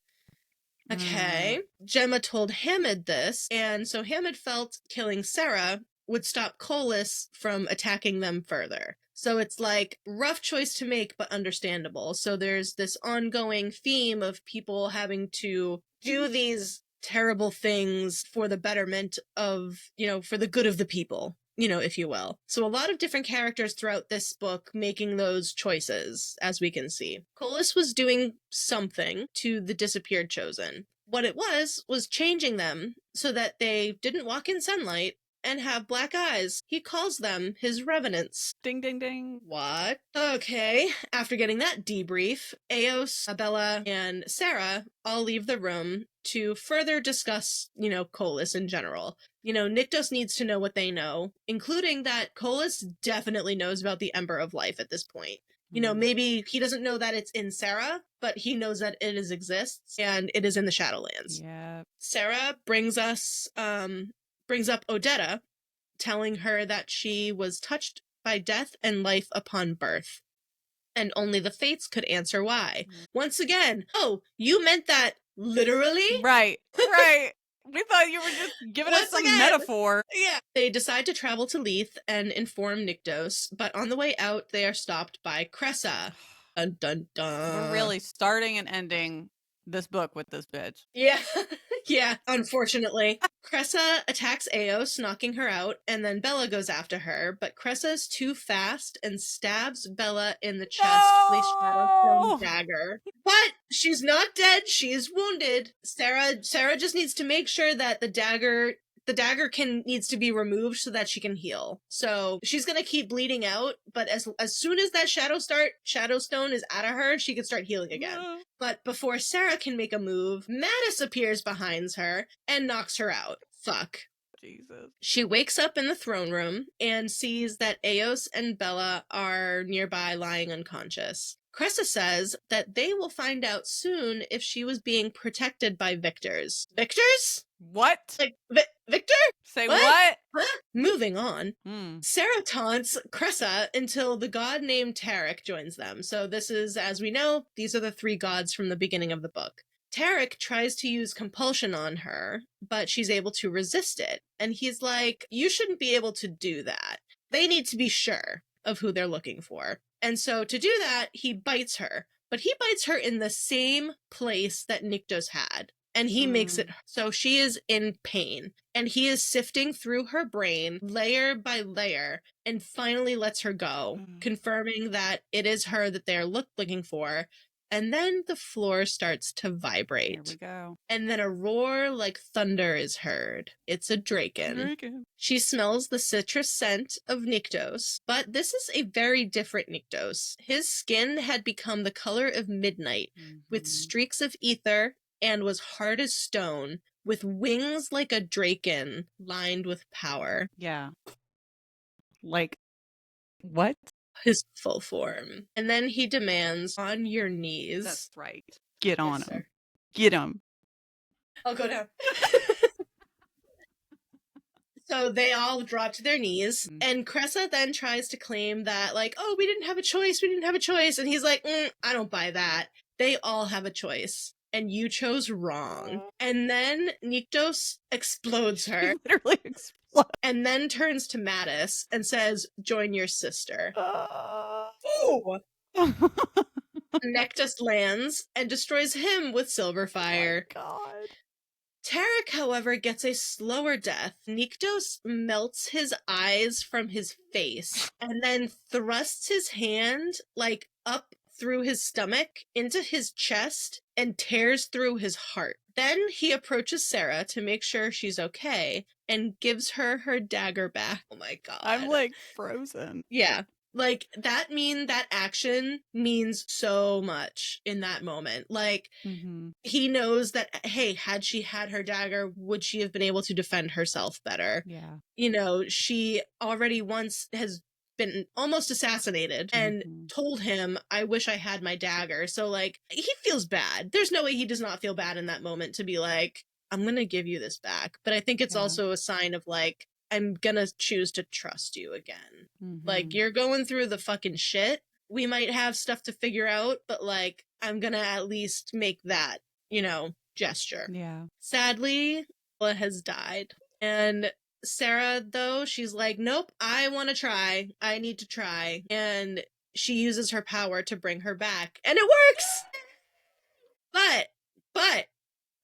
Okay. Gemma told Hamid this, and so Hamid felt killing Sera would stop Colas from attacking them further. So it's like, rough choice to make, but understandable. So there's this ongoing theme of people having to do these terrible things for the betterment of, for the good of the people, if you will. So a lot of different characters throughout this book making those choices, as we can see. Colas was doing something to the disappeared chosen. What it was changing them so that they didn't walk in sunlight and have black eyes. He calls them his revenants. Ding, ding, ding. What? Okay. After getting that debrief, Eos, Bella, and Sera all leave the room to further discuss, Colas in general. Nyktos needs to know what they know, including that Colas definitely knows about the Ember of Life at this point. Maybe he doesn't know that it's in Sera, but he knows that it exists, and it is in the Shadowlands. Yeah. Sera brings up Odetta, telling her that she was touched by death and life upon birth, and only the fates could answer why. Once again, oh, you meant that literally? Right. We thought you were just giving us some metaphor. Yeah. They decide to travel to Leith and inform Nyktos, but on the way out, they are stopped by Cressa. Dun dun dun. We're really starting and ending this book with this bitch. Yeah. Yeah, unfortunately. Cressa attacks Eos, knocking her out, and then Bella goes after her, but Cressa's too fast and stabs Bella in the chest with a Shadowstone dagger. But she's not dead, she is wounded. Sera just needs to make sure that the dagger needs to be removed so that she can heal. So she's gonna keep bleeding out, but as soon as that Shadowstone is out of her, she can start healing again. No. But before Sera can make a move, Mattis appears behind her and knocks her out. Fuck. Jesus. She wakes up in the throne room and sees that Eos and Bella are nearby lying unconscious. Cressa says that they will find out soon if she was being protected by victors. Victors? What? Like, Victor? Say what? Huh? Moving on. Mm. Sera taunts Cressa until the god named Tarek joins them. So this is, as we know, these are the three gods from the beginning of the book. Tarek tries to use compulsion on her, but she's able to resist it. And he's like, you shouldn't be able to do that. They need to be sure of who they're looking for. And so to do that, he bites her. But he bites her in the same place that Nyktos had. And he makes it so she is in pain. And he is sifting through her brain layer by layer and finally lets her go, confirming that it is her that they're looking for and then the floor starts to Here vibrate. we go. And then a roar like thunder is heard. It's a draken. She smells the citrus scent of Nyktos, but this is a very different Nyktos. His skin had become the color of midnight, with streaks of ether, and was hard as stone, with wings like a draken, lined with power. Yeah. Like, what? His full form. And then he demands, on your knees. That's right. Get on Yes, him. sir. Get him. I'll go down. So they all drop to their knees, and Cressa then tries to claim that, like, oh, we didn't have a choice, and he's like, I don't buy that. They all have a choice, and you chose wrong. And then Nyktos explodes her. Literally explode. And then turns to Mattis and says, join your sister. Ooh! Nyktos lands and destroys him with silver fire. Oh God. Tarek, however, gets a slower death. Nyktos melts his eyes from his face and then thrusts his hand, like, up through his stomach into his chest and tears through his heart. Then he approaches Sera to make sure she's okay and gives her her dagger back. Oh my God. I'm, like, frozen. Yeah. Like, that action means so much in that moment. Like, he knows that, hey, had she had her dagger, would she have been able to defend herself better? Yeah. You know, she already once has been almost assassinated and told him, I wish I had my dagger. So, like, he feels bad. There's no way he does not feel bad in that moment to be like, I'm gonna give you this back. But I think it's also a sign of, like, I'm gonna choose to trust you again. Like, you're going through the fucking shit. We might have stuff to figure out, but, like, I'm gonna at least make that, you know, gesture. Yeah. Sadly, Bella has died. And Sera, though, she's like, nope, I want to try. I need to try. And she uses her power to bring her back. And it works! But,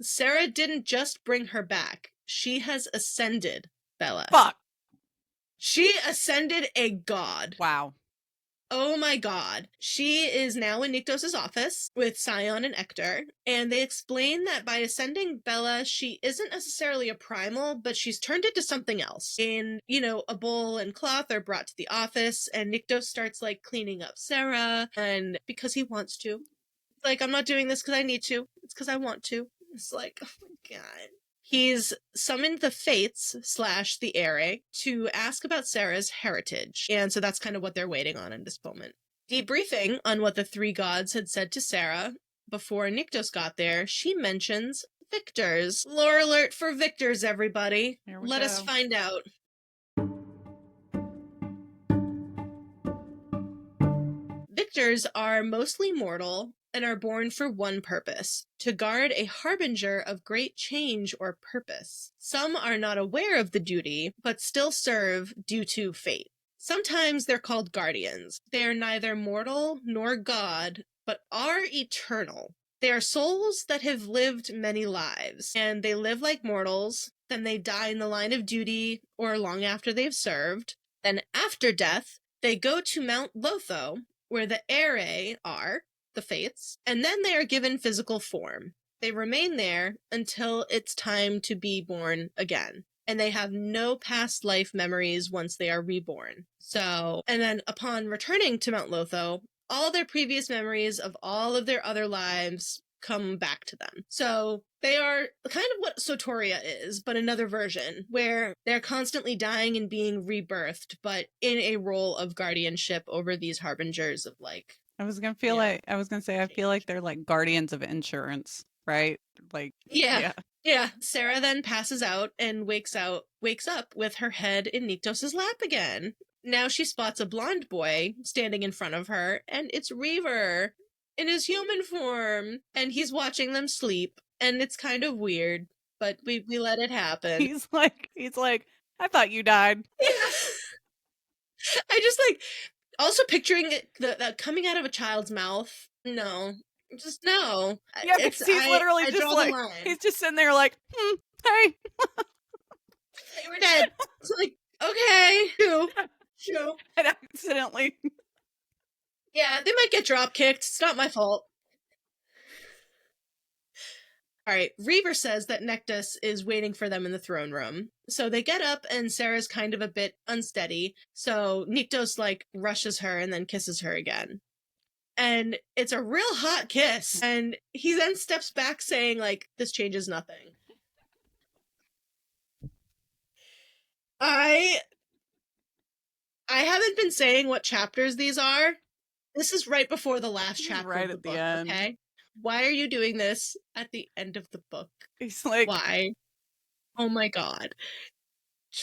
Sera didn't just bring her back. She has ascended Bella. Fuck. She ascended a god. Wow. Oh my God. She is now in Nyktos' office with Sion and Ector, and they explain that by ascending Bella, she isn't necessarily a primal, but she's turned into something else. And, you know, a bowl and cloth are brought to the office, and Nyktos starts, like, cleaning up Sera, and because he wants to. Like, I'm not doing this because I need to. It's because I want to. It's like, oh my God. He's summoned the Fates / the Ere to ask about Sera's heritage. And so that's kind of what they're waiting on in this moment. Debriefing on what the three gods had said to Sera before Nyktos got there, she mentions victors. Lore alert for victors, everybody. Let us find out. Victors are mostly mortal and are born for one purpose, to guard a harbinger of great change or purpose. Some are not aware of the duty, but still serve due to fate. Sometimes they're called guardians. They are neither mortal nor god, but are eternal. They are souls that have lived many lives, and they live like mortals, then they die in the line of duty or long after they've served. Then after death, they go to Mount Lotho, where the Ere are, the Fates, and then they are given physical form. They remain there until it's time to be born again. And they have no past life memories once they are reborn. So, and then upon returning to Mount Lotho, all their previous memories of all of their other lives come back to them. So they are kind of what Sotoria is, but another version, where they're constantly dying and being rebirthed, but in a role of guardianship over these harbingers of, like, I was gonna say, I feel like they're like guardians of insurance, right? Like, yeah. Sera then passes out and wakes up with her head in Nyktos' lap again. Now she spots a blonde boy standing in front of her, and it's Reaver in his human form, and he's watching them sleep, and it's kind of weird, but we let it happen. He's like, I thought you died. Yeah. I just, like, also picturing it, the coming out of a child's mouth. No. Just no. Yeah, because he's literally just like, he's just sitting there like, hey. They were dead. It's like, okay, shoo. And accidentally. Yeah, they might get drop kicked. It's not my fault. All right, Reaver says that Nectus is waiting for them in the throne room. So they get up and Sarah's kind of a bit unsteady. So Nyktos like rushes her and then kisses her again. And it's a real hot kiss. And he then steps back saying like, this changes nothing. I haven't been saying what chapters these are. This is right before the last chapter right of the at book, the end. okay? Why are you doing this at the end of the book? He's like, why? Oh my god.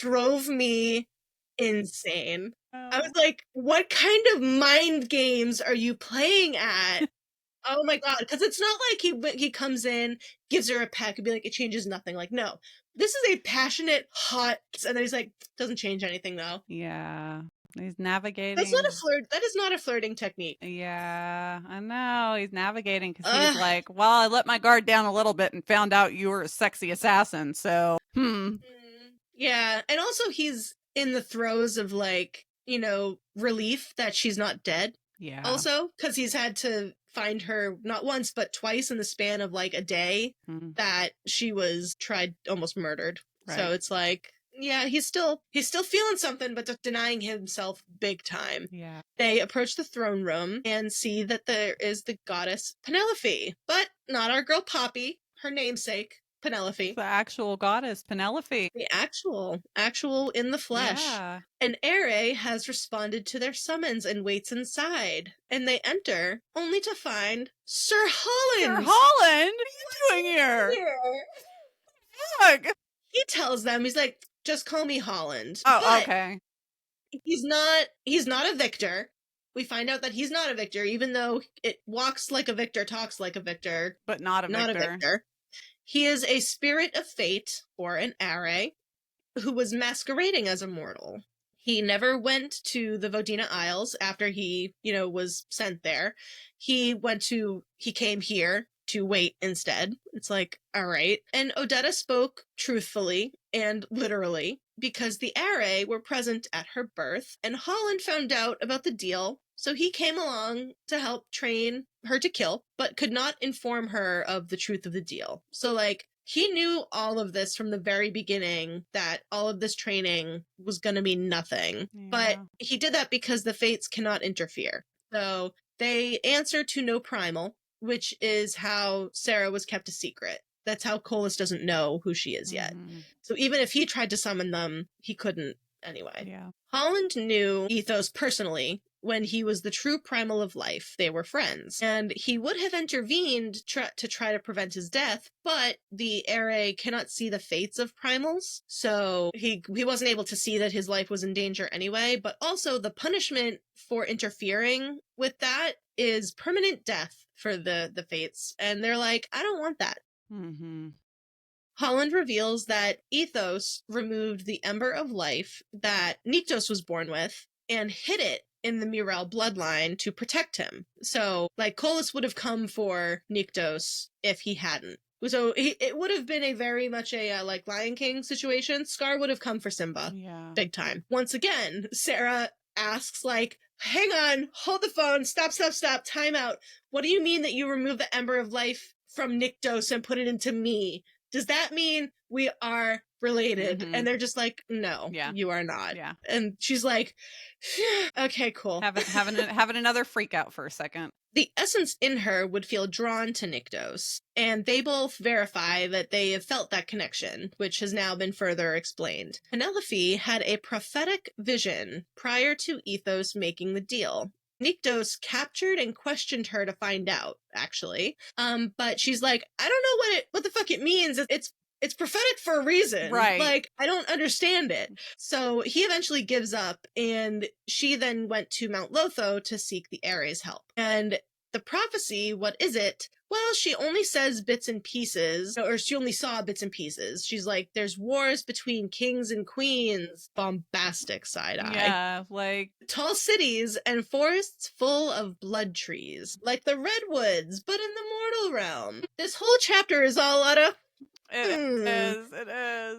Drove me insane. I was like, what kind of mind games are you playing at? Oh my god, because it's not like he comes in, gives her a peck, and be like, it changes nothing. Like, no. This is a passionate, hot, and then he's like, doesn't change anything though. yeah, he's navigating. That's not a flirt. That is not a flirting technique. Yeah, I know. He's navigating because he's like, well, I let my guard down a little bit and found out you were a sexy assassin. So, Yeah, and also he's in the throes of like, you know, relief that she's not dead. Yeah. Also, because he's had to find her not once but twice in the span of like a day that she was tried almost murdered. Right. So it's like, yeah, he's still feeling something, but denying himself big time. Yeah. They approach the throne room and see that there is the goddess Penelope, but not our girl Poppy, her namesake. Penelope. The actual goddess, Penelope. The actual in the flesh. Yeah. And Ere has responded to their summons and waits inside. And they enter, only to find Sir Holland! Sir Holland? What are you doing here? Fuck! He tells them, he's like, just call me Holland. Oh, but okay. He's not a victor. We find out that he's not a victor, even though it walks like a victor, talks like a victor. But not a victor. He is a spirit of fate, or an Are, who was masquerading as a mortal. He never went to the Vodina Isles after he, was sent there. He came here to wait instead. It's like, all right. And Odetta spoke truthfully and literally because the Are were present at her birth, and Holland found out about the deal. So he came along to help train her to kill, but could not inform her of the truth of the deal. So, he knew all of this from the very beginning, that all of this training was going to mean nothing. Yeah. But he did that because the fates cannot interfere. So they answer to no primal, which is how Sera was kept a secret. That's how Colas doesn't know who she is yet. So even if he tried to summon them, he couldn't anyway. Yeah. Holland knew Ethos personally. When he was the true primal of life, they were friends. And he would have intervened to try to prevent his death, but the Are cannot see the fates of primals, so he wasn't able to see that his life was in danger anyway, but also the punishment for interfering with that is permanent death for the fates. And they're like, I don't want that. Mm-hmm. Holland reveals that Ethos removed the Ember of Life that Nyktos was born with and hid it in the Murel bloodline to protect him. So, Colas would have come for Nyktos if he hadn't. So it would have been a very much a Lion King situation. Scar would have come for Simba. Yeah. Big time. Once again, Sera asks, hang on, hold the phone, stop, time out. What do you mean that you remove the Ember of Life from Nyktos and put it into me? Does that mean we are related? Mm-hmm. And they're just like, no, you are not. Yeah. And she's like, okay, cool. Having another freak out for a second. The essence in her would feel drawn to Nyktos, and they both verify that they have felt that connection, which has now been further explained. Penelope had a prophetic vision prior to Ethos making the deal. Nyktos captured and questioned her to find out, actually. But she's like, I don't know what the fuck it means. It's prophetic for a reason. Right. I don't understand it. So he eventually gives up, and she then went to Mount Lotho to seek the Ares' help. And the prophecy, what is it? Well, she only says bits and pieces, or she only saw bits and pieces. She's like, there's wars between kings and queens. Bombastic side-eye. Yeah, tall cities and forests full of blood trees, like the redwoods, but in the mortal realm. This whole chapter is all out of... It is.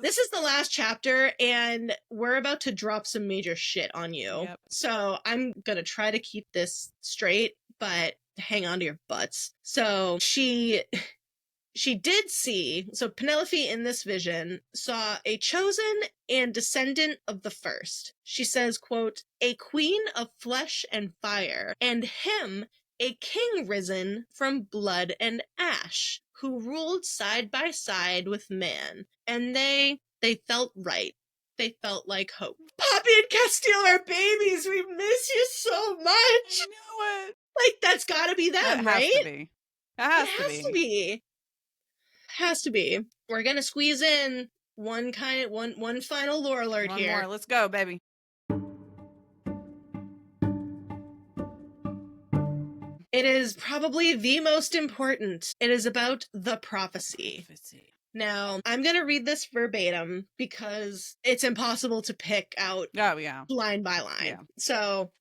This is the last chapter, and we're about to drop some major shit on you. Yep. So I'm gonna try to keep this straight, but hang on to your butts. So she she did see, so Penelope in this vision saw a chosen and descendant of the first. She says, quote, a queen of flesh and fire, and him a king risen from blood and ash, who ruled side by side with man. And they felt right. They felt like hope. Poppy and Castile are babies. We miss you so much. I know it. Like, that's gotta be them, That right? has to be. That has, It has to be. Has to be. We're gonna squeeze in one final lore alert One here. more. Let's go, baby. It is probably the most important. It is about the prophecy. Now, I'm going to read this verbatim because it's impossible to pick out line by line. Yeah. So,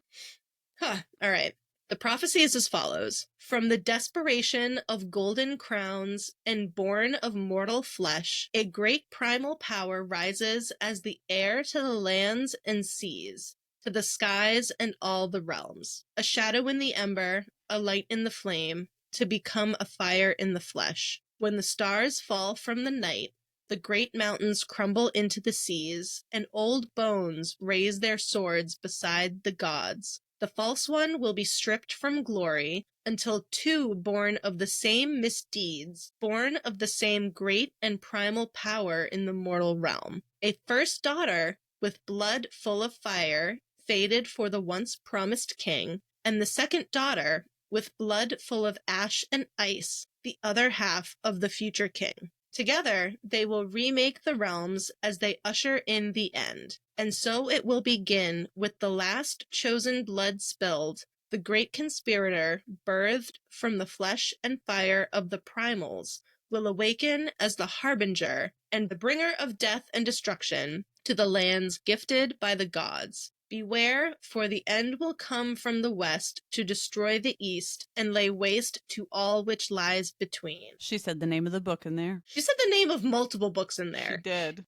all right. The prophecy is as follows. From the desperation of golden crowns and born of mortal flesh, a great primal power rises as the heir to the lands and seas, to the skies and all the realms. A shadow in the ember, a light in the flame, to become a fire in the flesh. When the stars fall from the night, the great mountains crumble into the seas, and old bones raise their swords beside the gods. The false one will be stripped from glory until two born of the same misdeeds, born of the same great and primal power in the mortal realm. A first daughter with blood full of fire, fated for the once promised king, and the second daughter with blood full of ash and ice, the other half of the future king. Together, they will remake the realms as they usher in the end. And so it will begin with the last chosen blood spilled, the great conspirator, birthed from the flesh and fire of the primals, will awaken as the harbinger and the bringer of death and destruction to the lands gifted by the gods. Beware, for the end will come from the west to destroy the east and lay waste to all which lies between. She said the name of the book in there. She said the name of multiple books in there.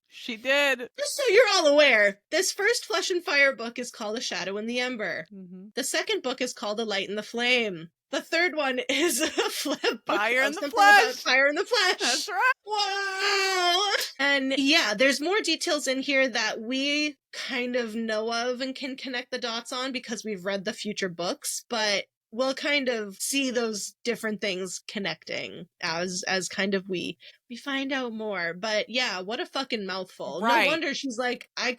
She did. Just so you're all aware, this first Flesh and Fire book is called A Shadow in the Ember. Mm-hmm. The second book is called A Light in the Flame. The third one is a Fire in the Flesh. Fire in the Flesh. That's right. Wow. And yeah, there's more details in here that we kind of know of and can connect the dots on because we've read the future books, but we'll kind of see those different things connecting as kind of we find out more. But yeah, what a fucking mouthful. Right. No wonder she's like, I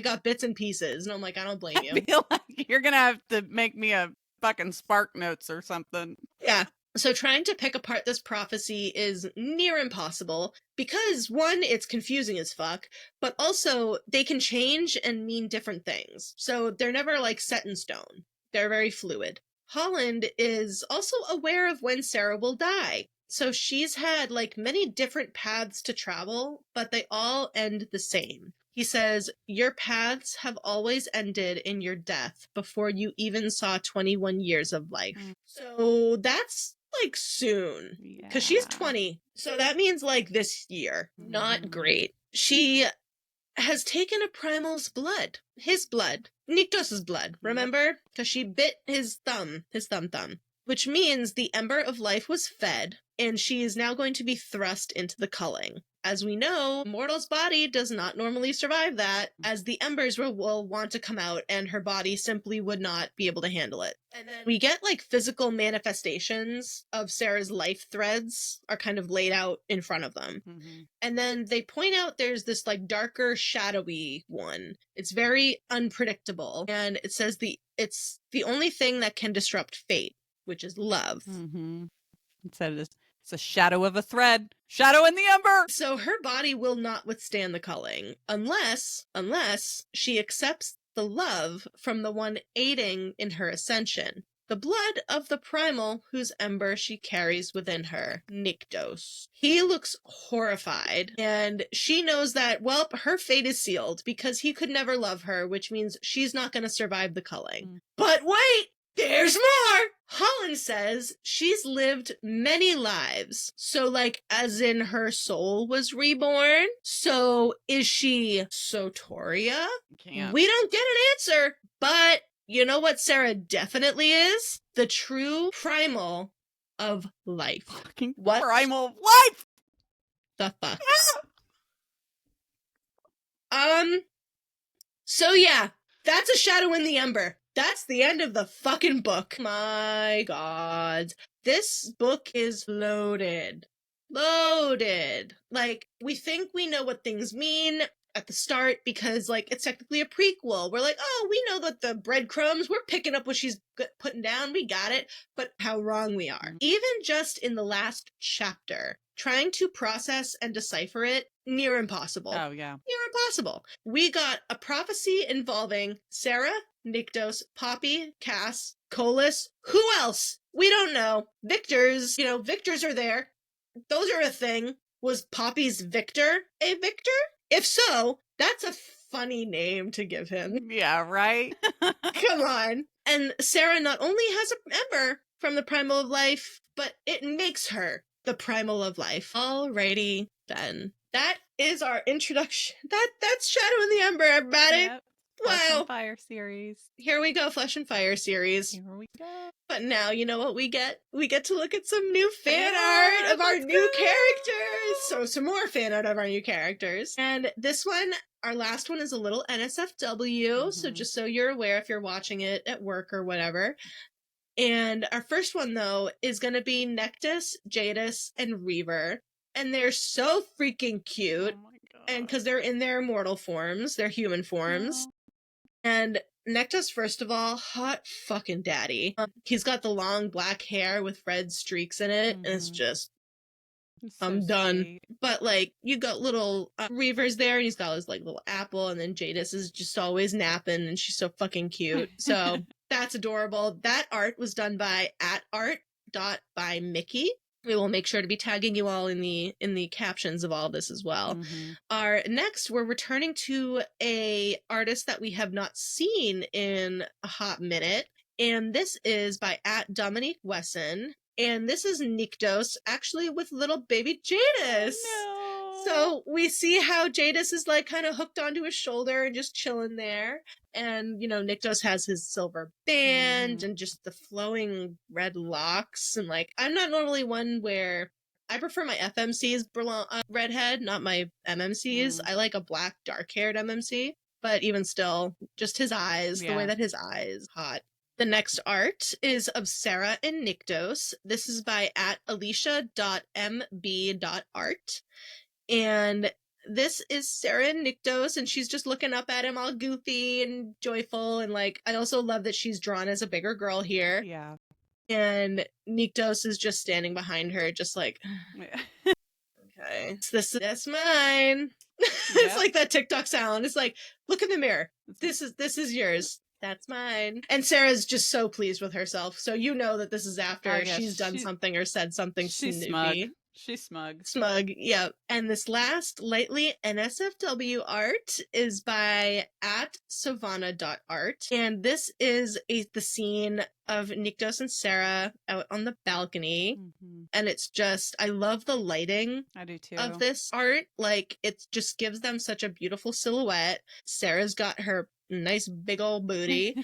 got bits and pieces. And I'm like, I don't blame you. I feel like you're going to have to make me a fucking Spark Notes or something. Yeah. So trying to pick apart this prophecy is near impossible because, one, it's confusing as fuck, but also they can change and mean different things. So they're never like set in stone. They're very fluid. Holland is also aware of when Sera will die. So she's had like many different paths to travel, but they all end the same. He says, your paths have always ended in your death before you even saw 21 years of life. So that's like soon, because she's 20. So that means like this year. Not great. She has taken a primal's blood, his blood, Nyktos' blood, remember? Because she bit his thumb, which means the ember of life was fed, and she is now going to be thrust into the culling. As we know, mortal's body does not normally survive that, as the embers will want to come out, and her body simply would not be able to handle it. And then we get, like, physical manifestations of Sera's life threads are kind of laid out in front of them. Mm-hmm. And then they point out there's this, like, darker, shadowy one. It's very unpredictable, and it says it's the only thing that can disrupt fate, which is love. Mm-hmm. It said it's a shadow of a thread. Shadow in the ember! So her body will not withstand the culling unless she accepts the love from the one aiding in her ascension. The blood of the primal whose ember she carries within her, Nyktos. He looks horrified, and she knows that, well, her fate is sealed because he could never love her, which means she's not going to survive the culling. But wait! There's more! Holland says she's lived many lives. So, like, as in her soul was reborn? So, is she Sotoria? We don't get an answer, but you know what Sera definitely is? The true primal of life. Fucking What primal of life! the fuck? So yeah, that's a shadow in the ember. That's the end of the fucking book. My god. This book is loaded. Loaded. Like, we think we know what things mean at the start because, like, it's technically a prequel. We're like, oh, we know that the breadcrumbs, we're picking up what she's putting down, we got it. But how wrong we are. Even just in the last chapter, trying to process and decipher it, near impossible. Oh, yeah. Near impossible. We got a prophecy involving Sera, Nyktos, Poppy, Cass, Colas. Who else? We don't know. Victors, Victors are there. Those are a thing. Was Poppy's Victor a Victor? If so, that's a funny name to give him. Yeah, right? Come on. And Sera not only has an ember from the primal of life, but it makes her the primal of life. Alrighty then. That is our introduction. That's Shadow in the Ember, everybody. Yep. Flesh Wow. and Fire series. Here we go, Flesh and Fire series. Here we go. But now, you know what we get? We get to look at some new fan Fan art of our let's new go! characters. So some more fan art of our new characters. And this one, our last one is a little NSFW. So just so you're aware if you're watching it at work or whatever. And our first one, though, is going to be Nectus, Jadis, and Reaver. And they're so freaking cute. Oh my god. And because they're in their mortal forms, their human forms. And Nectus, first of all, hot fucking daddy. He's got the long black hair with red streaks in it. And it's just, It's so I'm done. sweet. But, like, you got little Reaver's there, and he's got his, like, little apple. And then Jadis is just always napping, and she's so fucking cute. So that's adorable. That art was done by @art.by_Mickey. We will make sure to be tagging you all in the captions of all of this as well. Our next, we're returning to a artist that we have not seen in a hot minute, and this is by @Dominique Wesson, and this is Nyktos, actually with little baby Jadis. No. So we see how Jadis is like kind of hooked onto his shoulder and just chilling there. And, Nyktos has his silver band and just the flowing red locks. And like, I'm not normally one where I prefer my FMCs redhead, not my MMCs. I like a black dark haired MMC, but even still, just his eyes, the way that his eyes hot. The next art is of Sera and Nyktos. This is by @alicia.mb.art. And this is Sera and Nyktos, and she's just looking up at him all goofy and joyful. And like, I also love that she's drawn as a bigger girl here. Yeah. And Nyktos is just standing behind her, just like, okay, that's mine. It's like that TikTok sound. It's like, look in the mirror. This is yours. That's mine. And Sarah's just so pleased with herself. So you know that this is after she's done something or said something she's snoopy. smug. She's smug. Smug, yeah. And this last lightly NSFW art is by @savannah.art. And this is the scene of Nyktos and Sera out on the balcony. And it's just, I love the lighting I do too. of this art. Like, it just gives them such a beautiful silhouette. Sarah's got her nice big old booty.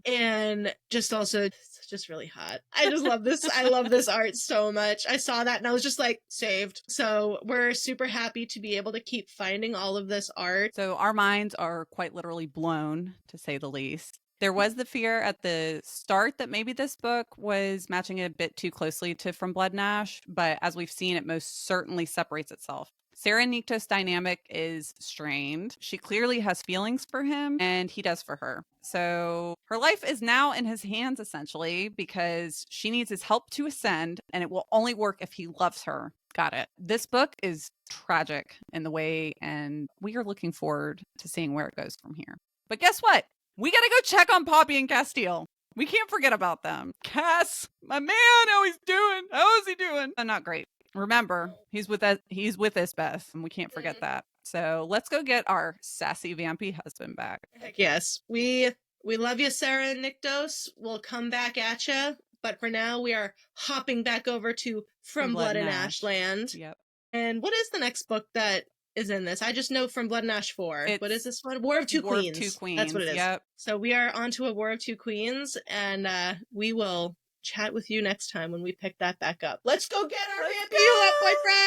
And just also, it's just really hot. I just love this. I love this art so much. I saw that and I was just like, saved. So we're super happy to be able to keep finding all of this art. So our minds are quite literally blown, to say the least. There was the fear at the start that maybe this book was matching a bit too closely to From Blood and Ash, but as we've seen, it most certainly separates itself. Sera and Nyktos' dynamic is strained. She clearly has feelings for him, and he does for her. So her life is now in his hands, essentially, because she needs his help to ascend, and it will only work if he loves her. Got it. This book is tragic in the way, and we are looking forward to seeing where it goes from here. But guess what? We gotta go check on Poppy and Castile. We can't forget about them. Cass, my man, how he's doing? How is he doing? Not great. Remember, he's with us, Beth, and we can't forget that. So let's go get our sassy vampy husband back. Heck yes. We love you, Sera and Nyktos. We'll come back at you. But for now, we are hopping back over to From Blood and Ash land. Yep. And what is the next book that is in this? I just know From Blood and Ash 4. What is this one? War of Two Queens. War of Two Queens. That's what it is. Yep. So we are onto a War of Two Queens, and we will chat with you next time when we pick that back up. Let's go get our Let's vampire up, my friend!